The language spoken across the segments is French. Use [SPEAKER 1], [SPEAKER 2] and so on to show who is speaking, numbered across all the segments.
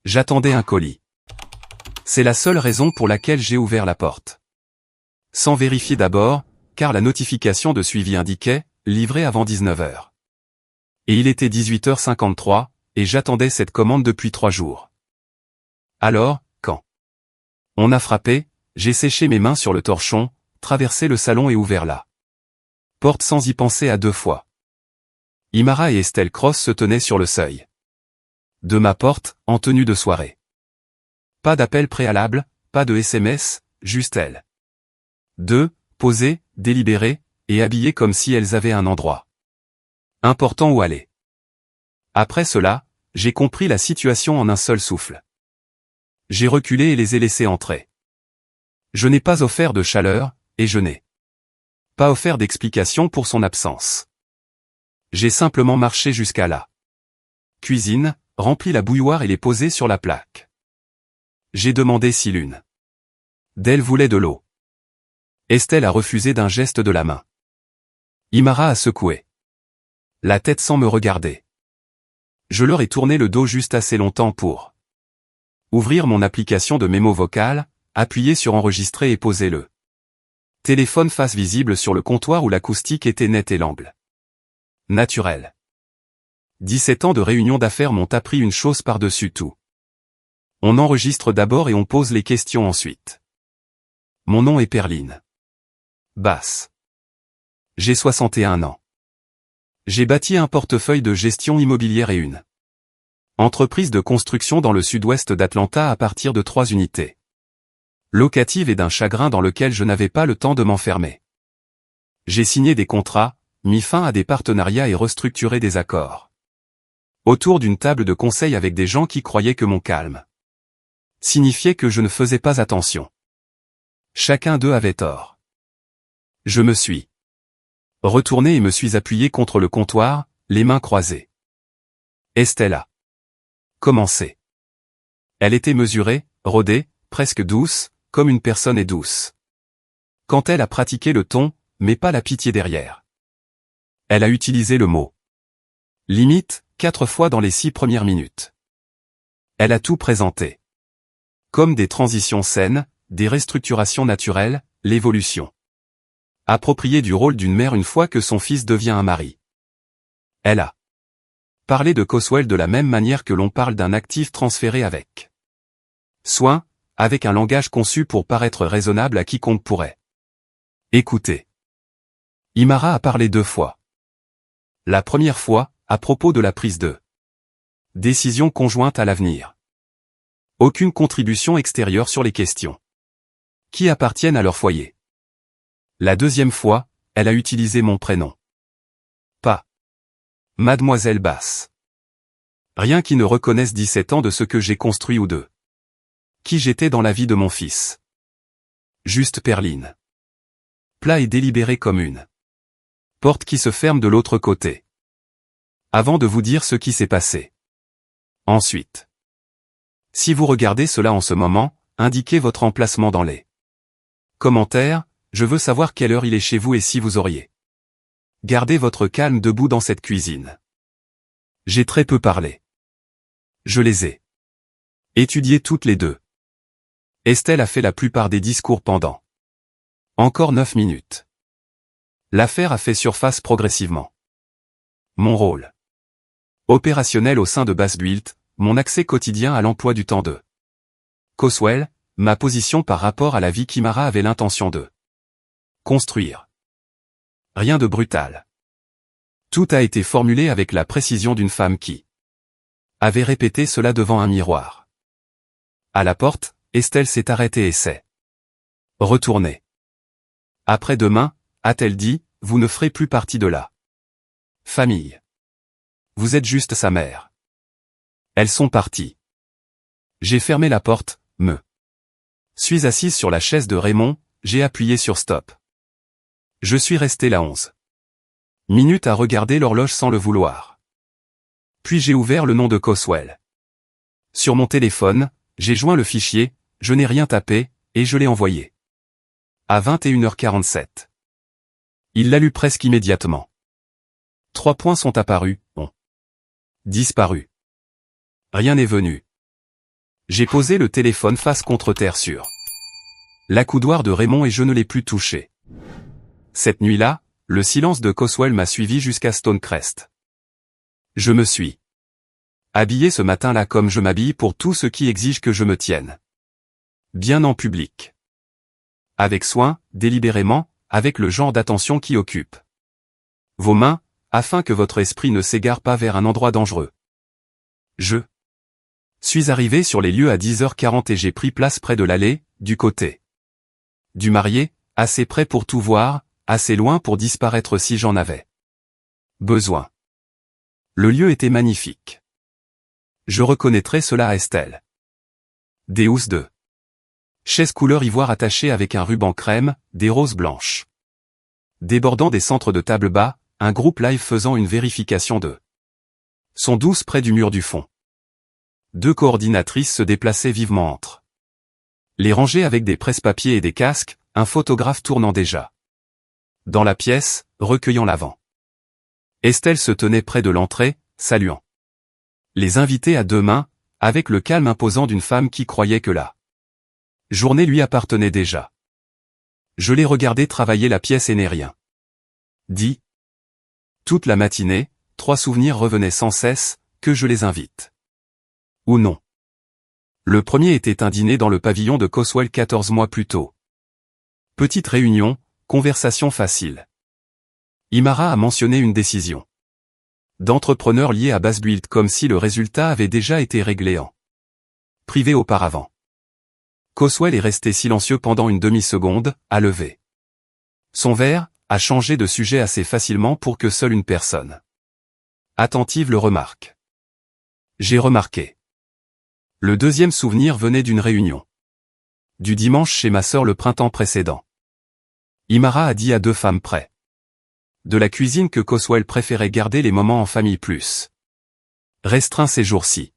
[SPEAKER 1] J'attendais un colis. C'est la seule raison pour laquelle j'ai ouvert la porte. Sans vérifier d'abord, car la notification de suivi indiquait « livré avant 19h ». Et il était 18h53, et j'attendais cette commande depuis 3 jours. Alors, quand on a frappé, j'ai séché mes mains sur le torchon, traversé le salon et ouvert la porte sans y penser à 2 fois. Imara et Estelle Cross se tenaient sur le seuil de ma porte, en tenue de soirée. Pas d'appel préalable, pas de SMS, juste elles. 2, posées, délibérées, et habillées comme si elles avaient un endroit important où aller. Après cela, j'ai compris la situation en un seul souffle. J'ai reculé et les ai laissées entrer. Je n'ai pas offert de chaleur, et je n'ai pas offert d'explication pour son absence. J'ai simplement marché jusqu'à la cuisine, rempli la bouilloire et les posé sur la plaque. J'ai demandé si l'une d'elles voulait de l'eau. Estelle a refusé d'un geste de la main. Imara a secoué la tête sans me regarder. Je leur ai tourné le dos juste assez longtemps pour ouvrir mon application de mémo vocal, appuyer sur enregistrer et poser le téléphone face visible sur le comptoir où l'acoustique était nette et l'angle naturel. 17 ans de réunion d'affaires m'ont appris une chose par-dessus tout. On enregistre d'abord et on pose les questions ensuite. Mon nom est Perline Basse. J'ai 61 ans. J'ai bâti un portefeuille de gestion immobilière et une entreprise de construction dans le sud-ouest d'Atlanta à partir de 3 unités locatives et d'un chagrin dans lequel je n'avais pas le temps de m'enfermer. J'ai signé des contrats, mis fin à des partenariats et restructuré des accords. Autour d'une table de conseil avec des gens qui croyaient que mon calme signifiait que je ne faisais pas attention. Chacun d'eux avait tort. Je me suis retourné et me suis appuyé contre le comptoir, les mains croisées. Estelle a commencé. Elle était mesurée, rodée, presque douce, comme une personne est douce. Quand elle a pratiqué le ton, mais pas la pitié derrière. Elle a utilisé le mot limite, 4 fois dans les 6 premières minutes. Elle a tout présenté. Comme des transitions saines, des restructurations naturelles, l'évolution appropriée du rôle d'une mère une fois que son fils devient un mari. Elle a parlé de Coswell de la même manière que l'on parle d'un actif transféré avec soin, avec un langage conçu pour paraître raisonnable à quiconque pourrait écouter. Imara a parlé 2 fois. La première fois, à propos de la prise de décision conjointe à l'avenir. Aucune contribution extérieure sur les questions qui appartiennent à leur foyer. La deuxième fois, elle a utilisé mon prénom. Pas Mademoiselle Basse. Rien qui ne reconnaisse 17 ans de ce que j'ai construit ou de qui j'étais dans la vie de mon fils. Juste Perline. Plat et délibéré comme une porte qui se ferme de l'autre côté. Avant de vous dire ce qui s'est passé. Ensuite. Si vous regardez cela en ce moment, indiquez votre emplacement dans les commentaires, je veux savoir quelle heure il est chez vous et si vous auriez gardé votre calme debout dans cette cuisine. J'ai très peu parlé. Je les ai étudiées toutes les deux. Estelle a fait la plupart des discours pendant encore 9 minutes. L'affaire a fait surface progressivement. Mon rôle opérationnel au sein de Bassbuilt, mon accès quotidien à l'emploi du temps de Coswell, ma position par rapport à la vie qu'Imara avait l'intention de construire. Rien de brutal. Tout a été formulé avec la précision d'une femme qui avait répété cela devant un miroir. À la porte, Estelle s'est arrêtée et s'est retournée. Après-demain, a-t-elle dit, vous ne ferez plus partie de la famille. Vous êtes juste sa mère. Elles sont parties. J'ai fermé la porte, me suis assise sur la chaise de Raymond, j'ai appuyé sur stop. Je suis resté là 11 minutes à regarder l'horloge sans le vouloir. Puis j'ai ouvert le nom de Coswell. Sur mon téléphone, j'ai joint le fichier, je n'ai rien tapé, et je l'ai envoyé. À 21h47. Il l'a lu presque immédiatement. 3 points sont apparus, ont disparu. Rien n'est venu. J'ai posé le téléphone face contre terre sur l'accoudoir de Raymond et je ne l'ai plus touché. Cette nuit-là, le silence de Coswell m'a suivi jusqu'à Stonecrest. Je me suis habillé ce matin-là comme je m'habille pour tout ce qui exige que je me tienne bien en public. Avec soin, délibérément, avec le genre d'attention qui occupe vos mains, afin que votre esprit ne s'égare pas vers un endroit dangereux. Je suis arrivé sur les lieux à 10h40 et j'ai pris place près de l'allée, du côté du marié, assez près pour tout voir, assez loin pour disparaître si j'en avais besoin. Le lieu était magnifique. Je reconnaîtrai cela à Estelle. Des housses de chaises couleur ivoire attachées avec un ruban crème, des roses blanches. Débordant des centres de table bas, un groupe live faisant une vérification de son douce près du mur du fond. 2 coordinatrices se déplaçaient vivement entre les rangées avec des presse-papiers et des casques, un photographe tournant déjà dans la pièce, recueillant l'avant. Estelle se tenait près de l'entrée, saluant les invités à 2 mains, avec le calme imposant d'une femme qui croyait que la journée lui appartenait déjà. Je l'ai regardé travailler la pièce et n'ai rien dit. Toute la matinée, 3 souvenirs revenaient sans cesse, que je les invite. Ou non. Le premier était un dîner dans le pavillon de Coswell 14 mois plus tôt. Petite réunion, conversation facile. Imara a mentionné une décision d'entrepreneur liée à Bassbuild comme si le résultat avait déjà été réglé en privé auparavant. Coswell est resté silencieux pendant une demi-seconde, a levé son verre, a changé de sujet assez facilement pour que seule une personne attentive le remarque. J'ai remarqué. Le deuxième souvenir venait d'une réunion du dimanche chez ma sœur le printemps précédent. Imara a dit à 2 femmes près de la cuisine que Coswell préférait garder les moments en famille plus restreints ces jours-ci.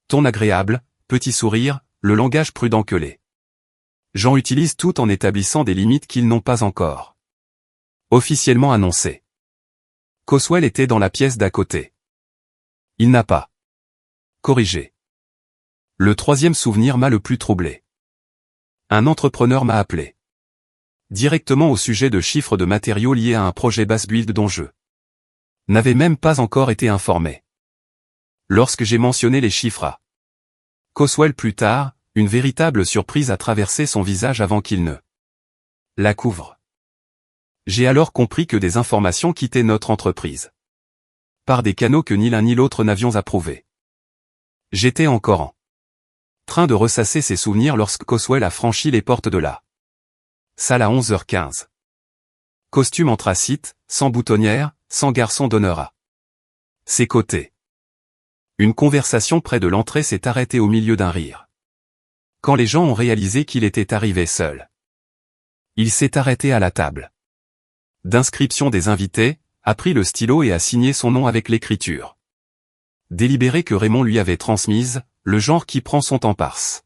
[SPEAKER 1] Ton agréable, petit sourire, le langage prudent que les gens utilisent tout en établissant des limites qu'ils n'ont pas encore officiellement annoncées. Coswell était dans la pièce d'à côté. Il n'a pas corrigé. Le troisième souvenir m'a le plus troublé. Un entrepreneur m'a appelé directement au sujet de chiffres de matériaux liés à un projet Bassbuild dont je n'avais même pas encore été informé. Lorsque j'ai mentionné les chiffres à Coswell plus tard, une véritable surprise a traversé son visage avant qu'il ne la couvre. J'ai alors compris que des informations quittaient notre entreprise par des canaux que ni l'un ni l'autre n'avions approuvés. J'étais encore en train de ressasser ses souvenirs lorsque Coswell a franchi les portes de la salle à 11h15. Costume anthracite, sans boutonnière, sans garçon d'honneur à ses côtés. Une conversation près de l'entrée s'est arrêtée au milieu d'un rire. Quand les gens ont réalisé qu'il était arrivé seul, il s'est arrêté à la table d'inscription des invités, a pris le stylo et a signé son nom avec l'écriture délibérée que Raymond lui avait transmise, le genre qui prend son temps parse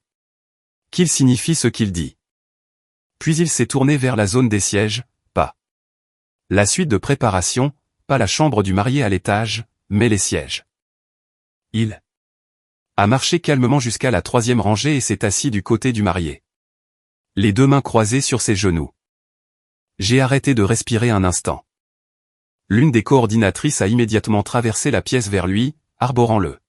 [SPEAKER 1] qu'il signifie ce qu'il dit. Puis il s'est tourné vers la zone des sièges, pas la suite de préparation, pas la chambre du marié à l'étage, mais les sièges. Il a marché calmement jusqu'à la 3e rangée et s'est assis du côté du marié. Les 2 mains croisées sur ses genoux. J'ai arrêté de respirer un instant. L'une des coordinatrices a immédiatement traversé la pièce vers lui, arborant le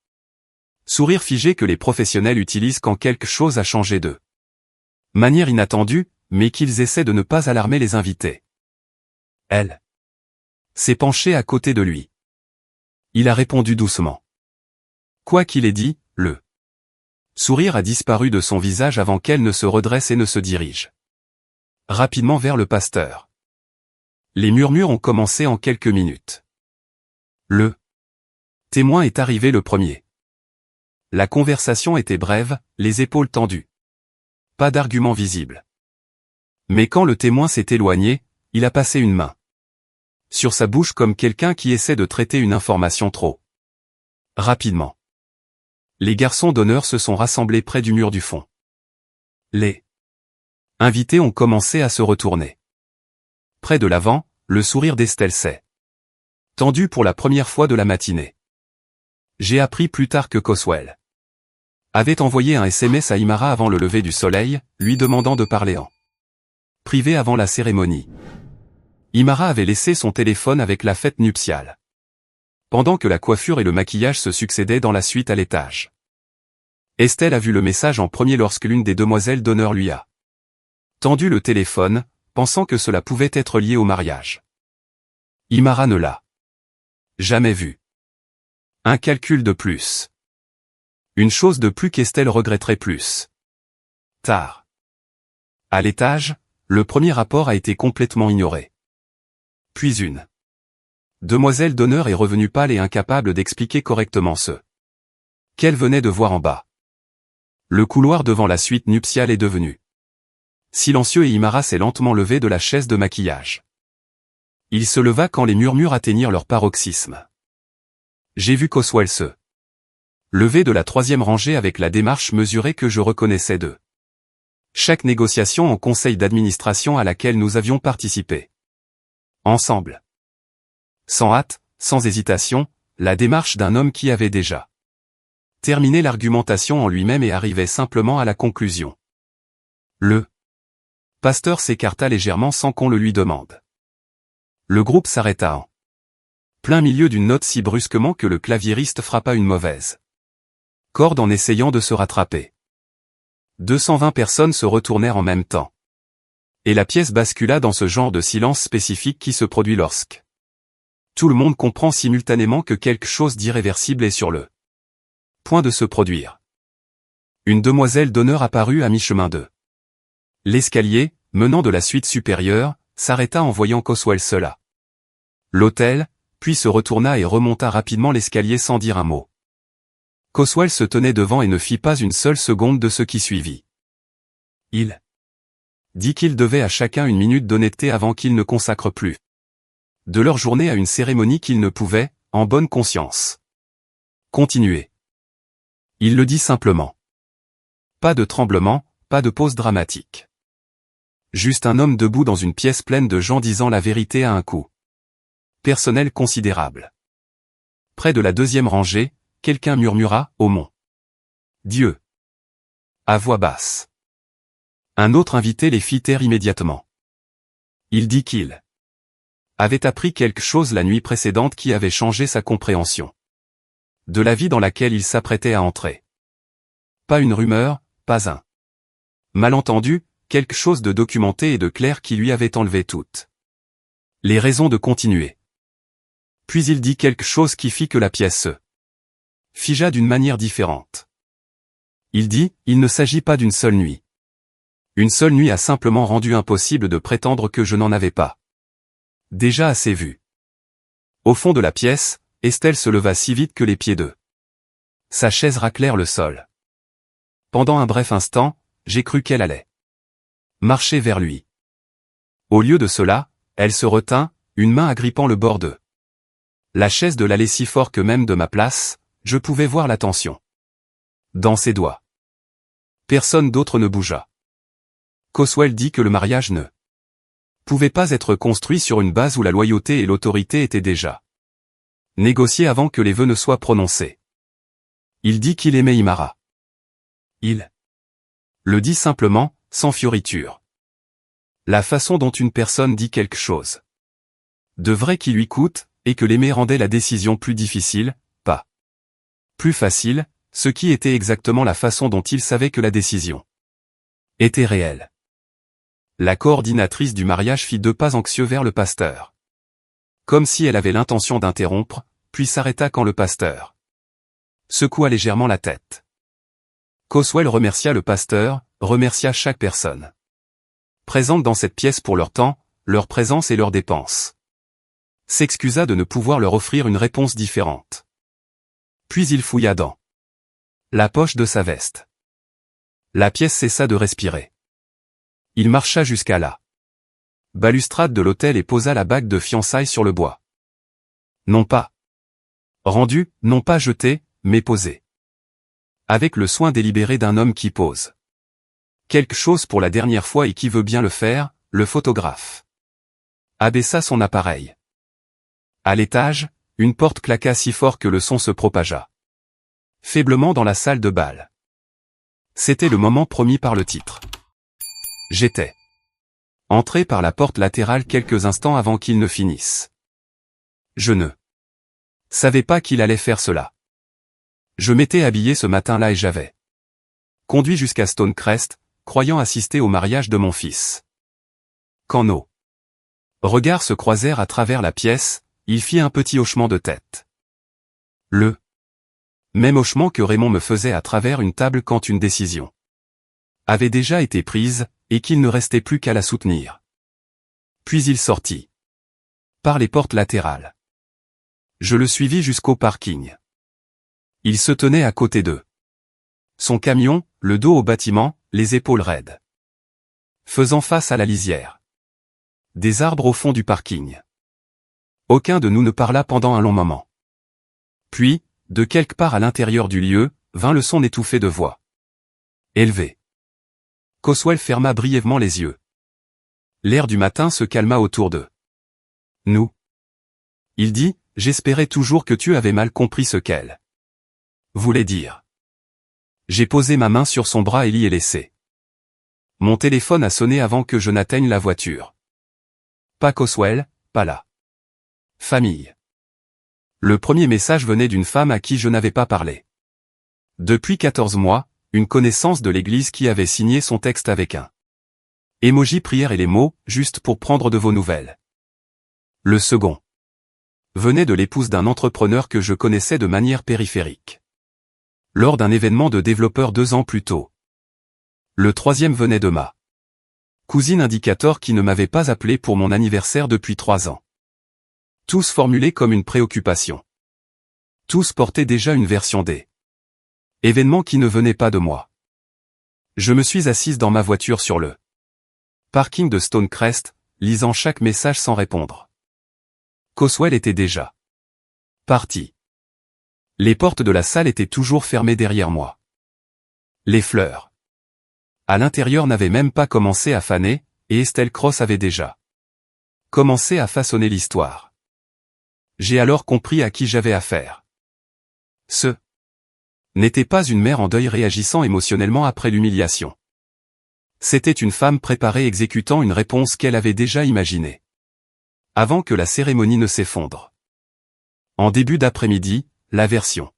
[SPEAKER 1] sourire figé que les professionnels utilisent quand quelque chose a changé de manière inattendue, mais qu'ils essaient de ne pas alarmer les invités. Elle s'est penchée à côté de lui. Il a répondu doucement. Quoi qu'il ait dit, le sourire a disparu de son visage avant qu'elle ne se redresse et ne se dirige rapidement vers le pasteur. Les murmures ont commencé en quelques minutes. Le témoin est arrivé le premier. La conversation était brève, les épaules tendues. Pas d'argument visible. Mais quand le témoin s'est éloigné, il a passé une main sur sa bouche comme quelqu'un qui essaie de traiter une information trop rapidement. Les garçons d'honneur se sont rassemblés près du mur du fond. Les invités ont commencé à se retourner. Près de l'avant, le sourire d'Estelle s'est tendu pour la première fois de la matinée. J'ai appris plus tard que Coswell avait envoyé un SMS à Imara avant le lever du soleil, lui demandant de parler en privé avant la cérémonie. Imara avait laissé son téléphone avec la fête nuptiale. Pendant que la coiffure et le maquillage se succédaient dans la suite à l'étage. Estelle a vu le message en premier lorsque l'une des demoiselles d'honneur lui a tendu le téléphone, pensant que cela pouvait être lié au mariage. Imara ne l'a jamais vu. Un calcul de plus. Une chose de plus qu'Estelle regretterait plus. Tard. À l'étage, le premier rapport a été complètement ignoré. Puis une demoiselle d'honneur est revenue pâle et incapable d'expliquer correctement ce qu'elle venait de voir en bas. Le couloir devant la suite nuptiale est devenu silencieux et Imara s'est lentement levé de la chaise de maquillage. Il se leva quand les murmures atteignirent leur paroxysme. J'ai vu Coswell se lever de la troisième rangée avec la démarche mesurée que je reconnaissais de chaque négociation en conseil d'administration à laquelle nous avions participé. Ensemble. Sans hâte, sans hésitation, la démarche d'un homme qui avait déjà terminé l'argumentation en lui-même et arrivait simplement à la conclusion. Le pasteur s'écarta légèrement sans qu'on le lui demande. Le groupe s'arrêta en plein milieu d'une note si brusquement que le claviériste frappa une mauvaise corde en essayant de se rattraper. 220 personnes se retournèrent en même temps. Et la pièce bascula dans ce genre de silence spécifique qui se produit lorsque tout le monde comprend simultanément que quelque chose d'irréversible est sur le point de se produire. Une demoiselle d'honneur apparut à mi-chemin de l'escalier, menant de la suite supérieure, s'arrêta en voyant Coswell seul. L'hôtel, puis se retourna et remonta rapidement l'escalier sans dire un mot. Coswell se tenait devant et ne fit pas une seule seconde de ce qui suivit. Il dit qu'il devait à chacun une minute d'honnêteté avant qu'ils ne consacrent plus de leur journée à une cérémonie qu'ils ne pouvaient, en bonne conscience, continuer. Il le dit simplement. Pas de tremblement, pas de pause dramatique. Juste un homme debout dans une pièce pleine de gens disant la vérité à un coût personnel considérable. Près de la deuxième rangée, quelqu'un murmura « Ô mon Dieu !» à voix basse. Un autre invité les fit taire immédiatement. Il dit qu'il avait appris quelque chose la nuit précédente qui avait changé sa compréhension de la vie dans laquelle il s'apprêtait à entrer. Pas une rumeur, pas un malentendu, quelque chose de documenté et de clair qui lui avait enlevé toutes les raisons de continuer. Puis il dit quelque chose qui fit que la pièce se figea d'une manière différente. Il dit, il ne s'agit pas d'une seule nuit. Une seule nuit a simplement rendu impossible de prétendre que je n'en avais pas déjà assez vu. Au fond de la pièce, Estelle se leva si vite que les pieds de sa chaise raclèrent le sol. Pendant un bref instant, j'ai cru qu'elle allait marcher vers lui. Au lieu de cela, elle se retint, une main agrippant le bord de la chaise de l'allée si fort que même de ma place, je pouvais voir la tension dans ses doigts. Personne d'autre ne bougea. Coswell dit que le mariage ne pouvait pas être construit sur une base où la loyauté et l'autorité étaient déjà négociées avant que les vœux ne soient prononcés. Il dit qu'il aimait Imara. Il le dit simplement, sans fioriture. La façon dont une personne dit quelque chose de vrai qui lui coûte, et que l'aimer rendait la décision plus difficile, pas plus facile, ce qui était exactement la façon dont il savait que la décision était réelle. La coordinatrice du mariage fit 2 pas anxieux vers le pasteur. Comme si elle avait l'intention d'interrompre, puis s'arrêta quand le pasteur secoua légèrement la tête. Coswell remercia le pasteur, remercia chaque personne présente dans cette pièce pour leur temps, leur présence et leurs dépenses. S'excusa de ne pouvoir leur offrir une réponse différente. Puis il fouilla dans la poche de sa veste. La pièce cessa de respirer. Il marcha jusqu'à la balustrade de l'autel et posa la bague de fiançailles sur le bois. Non pas rendu, non pas jeté, mais posé. Avec le soin délibéré d'un homme qui pose quelque chose pour la dernière fois et qui veut bien le faire, le photographe abaissa son appareil. À l'étage, une porte claqua si fort que le son se propagea faiblement dans la salle de bal. C'était le moment promis par le titre. J'étais entré par la porte latérale quelques instants avant qu'il ne finisse. Je ne savais pas qu'il allait faire cela. Je m'étais habillé ce matin-là et j'avais conduit jusqu'à Stonecrest, croyant assister au mariage de mon fils. Quand nos regards se croisèrent à travers la pièce, il fit un petit hochement de tête. Le même hochement que Raymond me faisait à travers une table quand une décision avait déjà été prise, et qu'il ne restait plus qu'à la soutenir. Puis il sortit par les portes latérales. Je le suivis jusqu'au parking. Il se tenait à côté d'eux. Son camion, le dos au bâtiment, les épaules raides, faisant face à la lisière des arbres au fond du parking. Aucun de nous ne parla pendant un long moment. Puis, de quelque part à l'intérieur du lieu, vint le son étouffé de voix élevée. Coswell ferma brièvement les yeux. L'air du matin se calma autour d'eux. Nous. Il dit, j'espérais toujours que tu avais mal compris ce qu'elle voulait dire. J'ai posé ma main sur son bras et l'y ai laissé. Mon téléphone a sonné avant que je n'atteigne la voiture. Pas Coswell, pas la famille. Le premier message venait d'une femme à qui je n'avais pas parlé. Depuis 14 mois, une connaissance de l'église qui avait signé son texte avec un emoji prière et les mots, juste pour prendre de vos nouvelles. Le second venait de l'épouse d'un entrepreneur que je connaissais de manière périphérique. Lors d'un événement de développeurs 2 ans plus tôt. Le troisième venait de ma cousine indicateur qui ne m'avait pas appelé pour mon anniversaire depuis 3 ans. Tous formulés comme une préoccupation. Tous portaient déjà une version des événements qui ne venaient pas de moi. Je me suis assise dans ma voiture sur le parking de Stonecrest, lisant chaque message sans répondre. Coswell était déjà parti. Les portes de la salle étaient toujours fermées derrière moi. Les fleurs à l'intérieur n'avaient même pas commencé à faner, et Estelle Cross avait déjà commencé à façonner l'histoire. J'ai alors compris à qui j'avais affaire. Ce n'était pas une mère en deuil réagissant émotionnellement après l'humiliation. C'était une femme préparée exécutant une réponse qu'elle avait déjà imaginée. Avant que la cérémonie ne s'effondre. En début d'après-midi, la version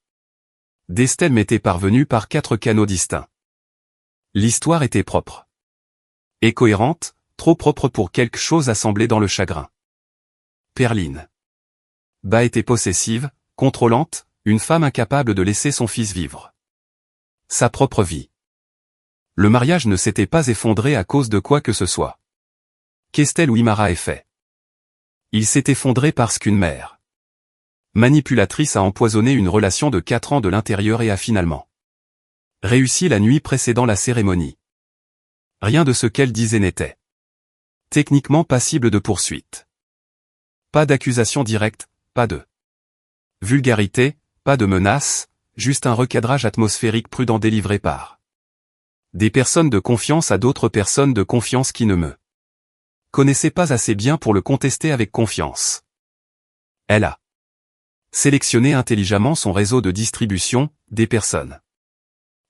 [SPEAKER 1] d'Estelle m'était parvenue par 4 canaux distincts. L'histoire était propre. Et cohérente, trop propre pour quelque chose assemblé dans le chagrin. Perline. Bah était possessive, contrôlante, une femme incapable de laisser son fils vivre sa propre vie. Le mariage ne s'était pas effondré à cause de quoi que ce soit. Qu'Estelle ou Imara ait fait. Il s'est effondré parce qu'une mère manipulatrice a empoisonné une relation de 4 ans de l'intérieur et a finalement réussi la nuit précédant la cérémonie. Rien de ce qu'elle disait n'était techniquement passible de poursuite. Pas d'accusation directe, pas de vulgarité, pas de menace, juste un recadrage atmosphérique prudent délivré par des personnes de confiance à d'autres personnes de confiance qui ne me connaissaient pas assez bien pour le contester avec confiance. Elle a sélectionné intelligemment son réseau de distribution, des personnes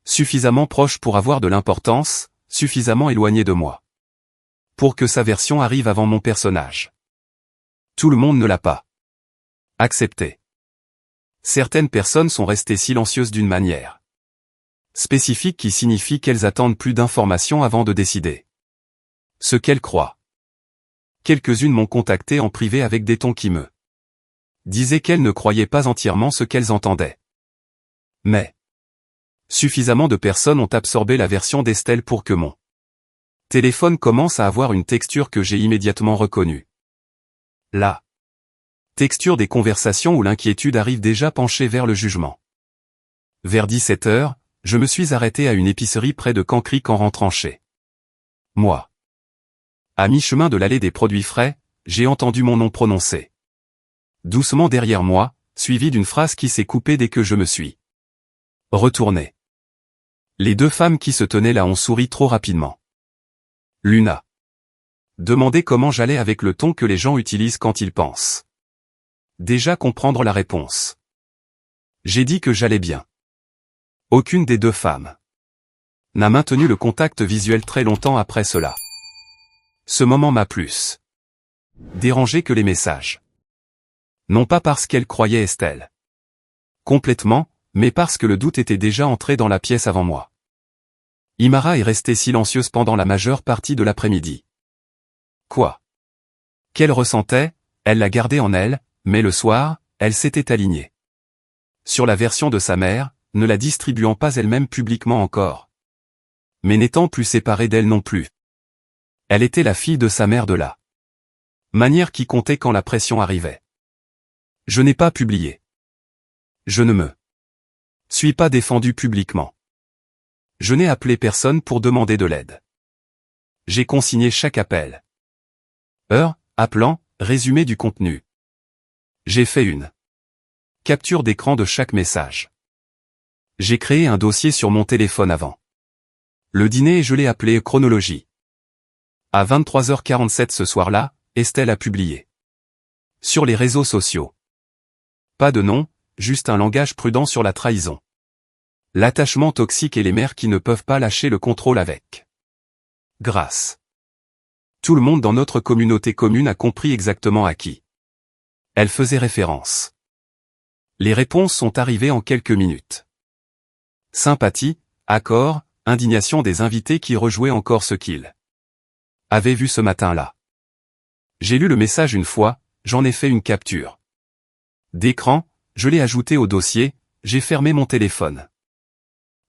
[SPEAKER 1] suffisamment proches pour avoir de l'importance, suffisamment éloignées de moi pour que sa version arrive avant mon personnage. Tout le monde ne l'a pas accepté. Certaines personnes sont restées silencieuses d'une manière spécifique qui signifie qu'elles attendent plus d'informations avant de décider ce qu'elles croient. Quelques-unes m'ont contacté en privé avec des tons qui me disaient qu'elles ne croyaient pas entièrement ce qu'elles entendaient. Mais suffisamment de personnes ont absorbé la version d'Estelle pour que mon téléphone commence à avoir une texture que j'ai immédiatement reconnue. La texture des conversations où l'inquiétude arrive déjà penchée vers le jugement. Vers 17 h, je me suis arrêté à une épicerie près de Camp Creek en rentrant chez moi. À mi-chemin de l'allée des produits frais, j'ai entendu mon nom prononcé doucement derrière moi, suivi d'une phrase qui s'est coupée dès que je me suis retourné. Les 2 femmes qui se tenaient là ont souri trop rapidement. L'une a demandé comment j'allais avec le ton que les gens utilisent quand ils pensent déjà comprendre la réponse. J'ai dit que j'allais bien. Aucune des 2 femmes n'a maintenu le contact visuel très longtemps après cela. Ce moment m'a plus dérangé que les messages. Non pas parce qu'elle croyait Estelle complètement, mais parce que le doute était déjà entré dans la pièce avant moi. Imara est restée silencieuse pendant la majeure partie de l'après-midi. Quoi qu'elle ressentait, elle l'a gardé en elle, mais le soir, elle s'était alignée sur la version de sa mère, ne la distribuant pas elle-même publiquement encore. Mais n'étant plus séparée d'elle non plus. Elle était la fille de sa mère de la manière qui comptait quand la pression arrivait. Je n'ai pas publié. Je ne me suis pas défendu publiquement. Je n'ai appelé personne pour demander de l'aide. J'ai consigné chaque appel. Heure, appelant, résumé du contenu. J'ai fait une capture d'écran de chaque message. J'ai créé un dossier sur mon téléphone avant le dîner et je l'ai appelé chronologie. À 23h47 ce soir-là, Estelle a publié sur les réseaux sociaux. Pas de nom, juste un langage prudent sur la trahison. L'attachement toxique et les mères qui ne peuvent pas lâcher le contrôle avec grâce. Tout le monde dans notre communauté commune a compris exactement à qui elle faisait référence. Les réponses sont arrivées en quelques minutes. Sympathie, accord, indignation des invités qui rejouaient encore ce qu'ils avaient vu ce matin-là. J'ai lu le message une fois, j'en ai fait une capture d'écran, je l'ai ajouté au dossier, j'ai fermé mon téléphone.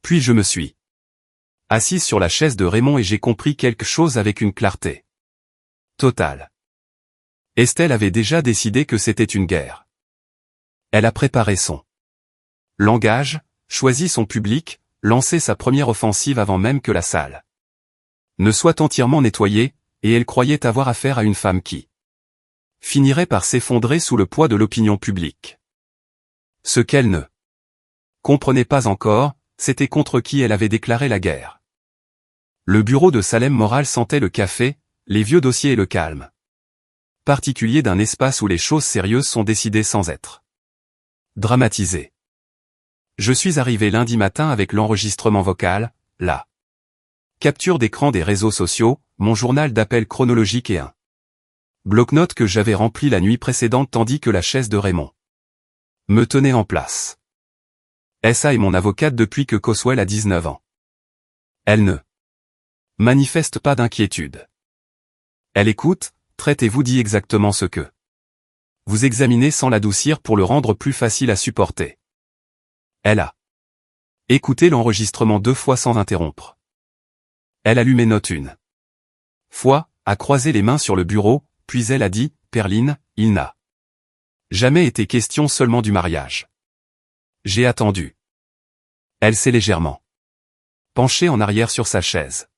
[SPEAKER 1] Puis je me suis assise sur la chaise de Raymond et j'ai compris quelque chose avec une clarté totale. Estelle avait déjà décidé que c'était une guerre. Elle a préparé son langage, choisi son public, lancé sa première offensive avant même que la salle ne soit entièrement nettoyée, et elle croyait avoir affaire à une femme qui finirait par s'effondrer sous le poids de l'opinion publique. Ce qu'elle ne comprenait pas encore, c'était contre qui elle avait déclaré la guerre. Le bureau de Salem Moral sentait le café, les vieux dossiers et le calme particulier d'un espace où les choses sérieuses sont décidées sans être dramatisées. Je suis arrivé lundi matin avec l'enregistrement vocal, la capture d'écran des réseaux sociaux, mon journal d'appel chronologique et un bloc-notes que j'avais rempli la nuit précédente tandis que la chaise de Raymond me tenait en place. SA est mon avocate depuis que Coswell a 19 ans. Elle ne manifeste pas d'inquiétude. Elle écoute, traite et vous dit exactement ce que vous examinez sans l'adoucir pour le rendre plus facile à supporter. Elle a écouté l'enregistrement 2 fois sans interrompre. Elle allumait note une fois, a croisé les mains sur le bureau, puis elle a dit, Perline, il n'a jamais été question seulement du mariage. J'ai attendu. Elle s'est légèrement penchée en arrière sur sa chaise.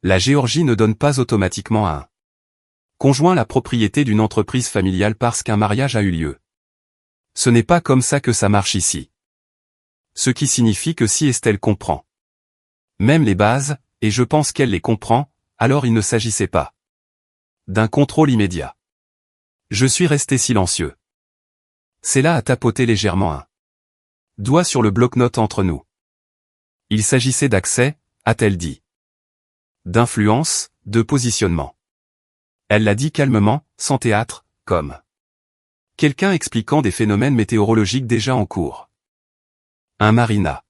[SPEAKER 1] La Géorgie ne donne pas automatiquement à un conjoint la propriété d'une entreprise familiale parce qu'un mariage a eu lieu. Ce n'est pas comme ça que ça marche ici. Ce qui signifie que si Estelle comprend même les bases, et je pense qu'elle les comprend, alors il ne s'agissait pas d'un contrôle immédiat. Je suis resté silencieux. Cela a tapoté légèrement un doigt sur le bloc-notes entre nous. Il s'agissait d'accès, a-t-elle dit. D'influence, de positionnement. Elle l'a dit calmement, sans théâtre, comme quelqu'un expliquant des phénomènes météorologiques déjà en cours. Un mari n'a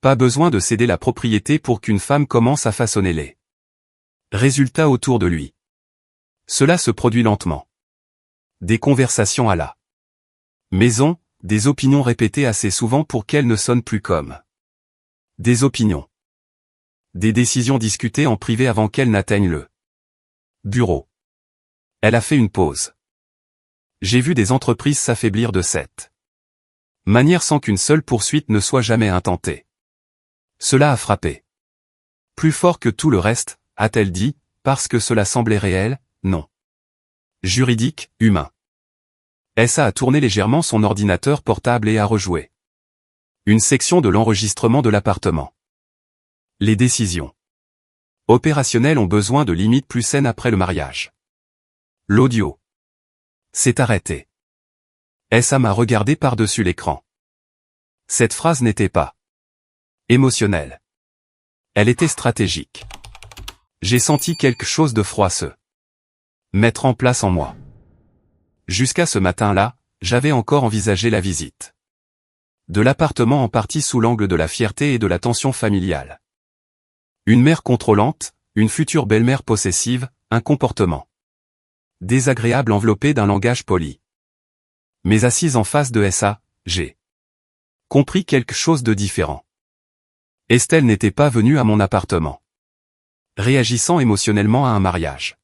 [SPEAKER 1] pas besoin de céder la propriété pour qu'une femme commence à façonner les résultats autour de lui. Cela se produit lentement. Des conversations à la maison, des opinions répétées assez souvent pour qu'elles ne sonnent plus comme des opinions. Des décisions discutées en privé avant qu'elles n'atteignent le bureau. Elle a fait une pause. J'ai vu des entreprises s'affaiblir de cette manière sans qu'une seule poursuite ne soit jamais intentée. Cela a frappé. Plus fort que tout le reste, a-t-elle dit, parce que cela semblait réel, non. Juridique, humain. SA a tourné légèrement son ordinateur portable et a rejoué une section de l'enregistrement de l'appartement. Les décisions opérationnelles ont besoin de limites plus saines après le mariage. L'audio s'est arrêté. SA m'a regardé par-dessus l'écran. Cette phrase n'était pas émotionnelle. Elle était stratégique. J'ai senti quelque chose de froid se mettre en place en moi. Jusqu'à ce matin-là, j'avais encore envisagé la visite de l'appartement en partie sous l'angle de la fierté et de la tension familiale. Une mère contrôlante, une future belle-mère possessive, un comportement désagréable enveloppé d'un langage poli. Mais assise en face de SA, j'ai compris quelque chose de différent. Estelle n'était pas venue à mon appartement réagissant émotionnellement à un mariage.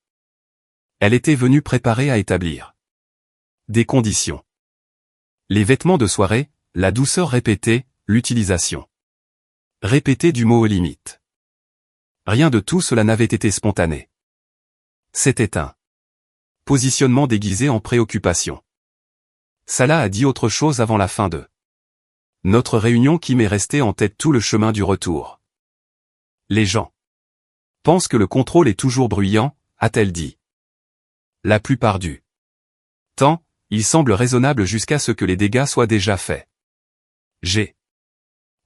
[SPEAKER 1] Elle était venue préparer à établir des conditions. Les vêtements de soirée, la douceur répétée, l'utilisation répétée du mot aux limites. Rien de tout cela n'avait été spontané. C'était un positionnement déguisé en préoccupation. Salah a dit autre chose avant la fin de notre réunion qui m'est restée en tête tout le chemin du retour. Les gens pensent que le contrôle est toujours bruyant, a-t-elle dit. La plupart du temps, il semble raisonnable jusqu'à ce que les dégâts soient déjà faits. J'ai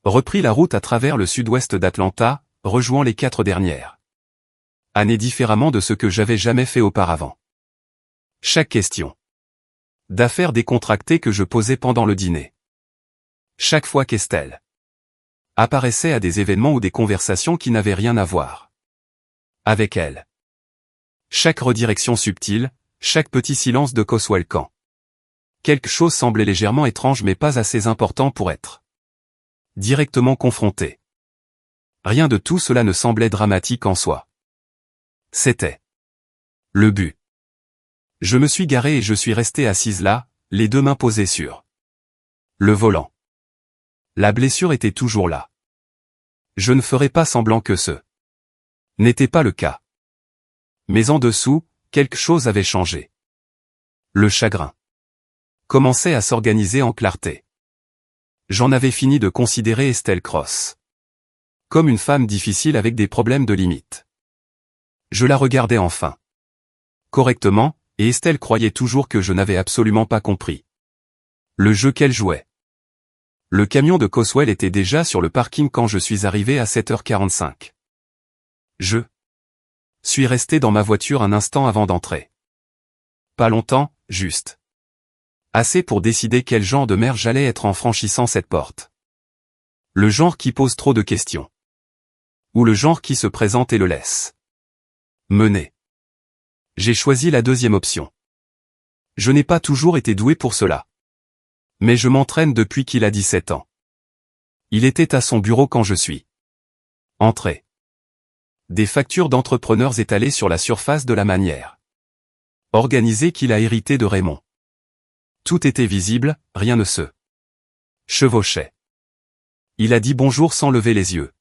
[SPEAKER 1] repris la route à travers le sud-ouest d'Atlanta, rejoignant les 4 dernières années différemment de ce que j'avais jamais fait auparavant. Chaque question d'affaires décontractée que je posais pendant le dîner. Chaque fois qu'Estelle apparaissait à des événements ou des conversations qui n'avaient rien à voir avec elle. Chaque redirection subtile, chaque petit silence de Coswell quand quelque chose semblait légèrement étrange mais pas assez important pour être directement confronté. Rien de tout cela ne semblait dramatique en soi. C'était le but. Je me suis garé et je suis resté assise là, les 2 mains posées sur le volant. La blessure était toujours là. Je ne ferai pas semblant que ce n'était pas le cas. Mais en dessous, quelque chose avait changé. Le chagrin commençait à s'organiser en clarté. J'en avais fini de considérer Estelle Cross comme une femme difficile avec des problèmes de limite. Je la regardais enfin correctement, et Estelle croyait toujours que je n'avais absolument pas compris le jeu qu'elle jouait. Le camion de Coswell était déjà sur le parking quand je suis arrivé à 7h45. Je suis resté dans ma voiture un instant avant d'entrer. Pas longtemps, juste assez pour décider quel genre de mère j'allais être en franchissant cette porte. Le genre qui pose trop de questions. Ou le genre qui se présente et le laisse mener. J'ai choisi la deuxième option. Je n'ai pas toujours été doué pour cela. Mais je m'entraîne depuis qu'il a 17 ans. Il était à son bureau quand je suis entré. Des factures d'entrepreneurs étalées sur la surface de la manière organisée qu'il a hérité de Raymond. Tout était visible, rien ne se chevauchait. Il a dit bonjour sans lever les yeux.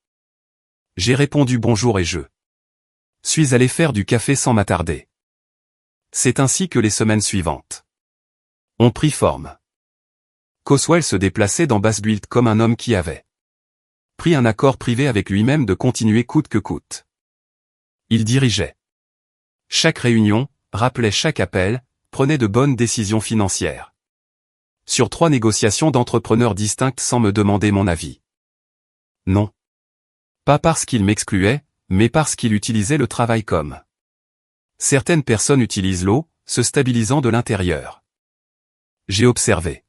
[SPEAKER 1] J'ai répondu bonjour et je suis allé faire du café sans m'attarder. C'est ainsi que les semaines suivantes ont pris forme. Coswell se déplaçait dans Bassbuilt comme un homme qui avait pris un accord privé avec lui-même de continuer coûte que coûte. Il dirigeait chaque réunion, rappelait chaque appel, prenait de bonnes décisions financières. Sur 3 négociations d'entrepreneurs distinctes sans me demander mon avis. Non. Pas parce qu'il m'excluait, mais parce qu'il utilisait le travail comme certaines personnes utilisent l'eau, se stabilisant de l'intérieur. J'ai observé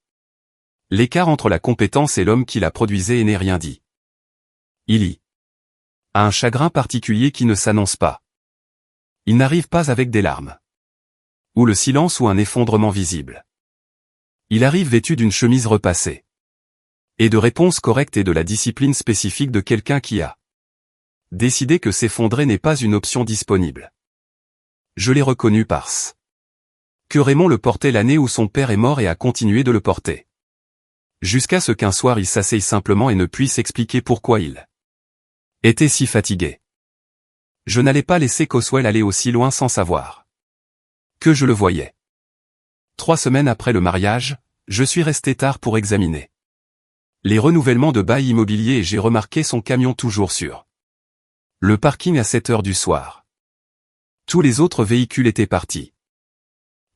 [SPEAKER 1] l'écart entre la compétence et l'homme qui la produisait et n'ai rien dit. Il y a un chagrin particulier qui ne s'annonce pas. Il n'arrive pas avec des larmes. Ou le silence ou un effondrement visible. Il arrive vêtu d'une chemise repassée. Et de réponses correctes et de la discipline spécifique de quelqu'un qui a décidé que s'effondrer n'est pas une option disponible. Je l'ai reconnu parce que Raymond le portait l'année où son père est mort et a continué de le porter. Jusqu'à ce qu'un soir il s'asseye simplement et ne puisse expliquer pourquoi il était si fatigué. Je n'allais pas laisser Coswell aller aussi loin sans savoir que je le voyais. 3 semaines après le mariage, je suis resté tard pour examiner les renouvellements de bail immobilier et j'ai remarqué son camion toujours sur le parking à 7 heures du soir. Tous les autres véhicules étaient partis.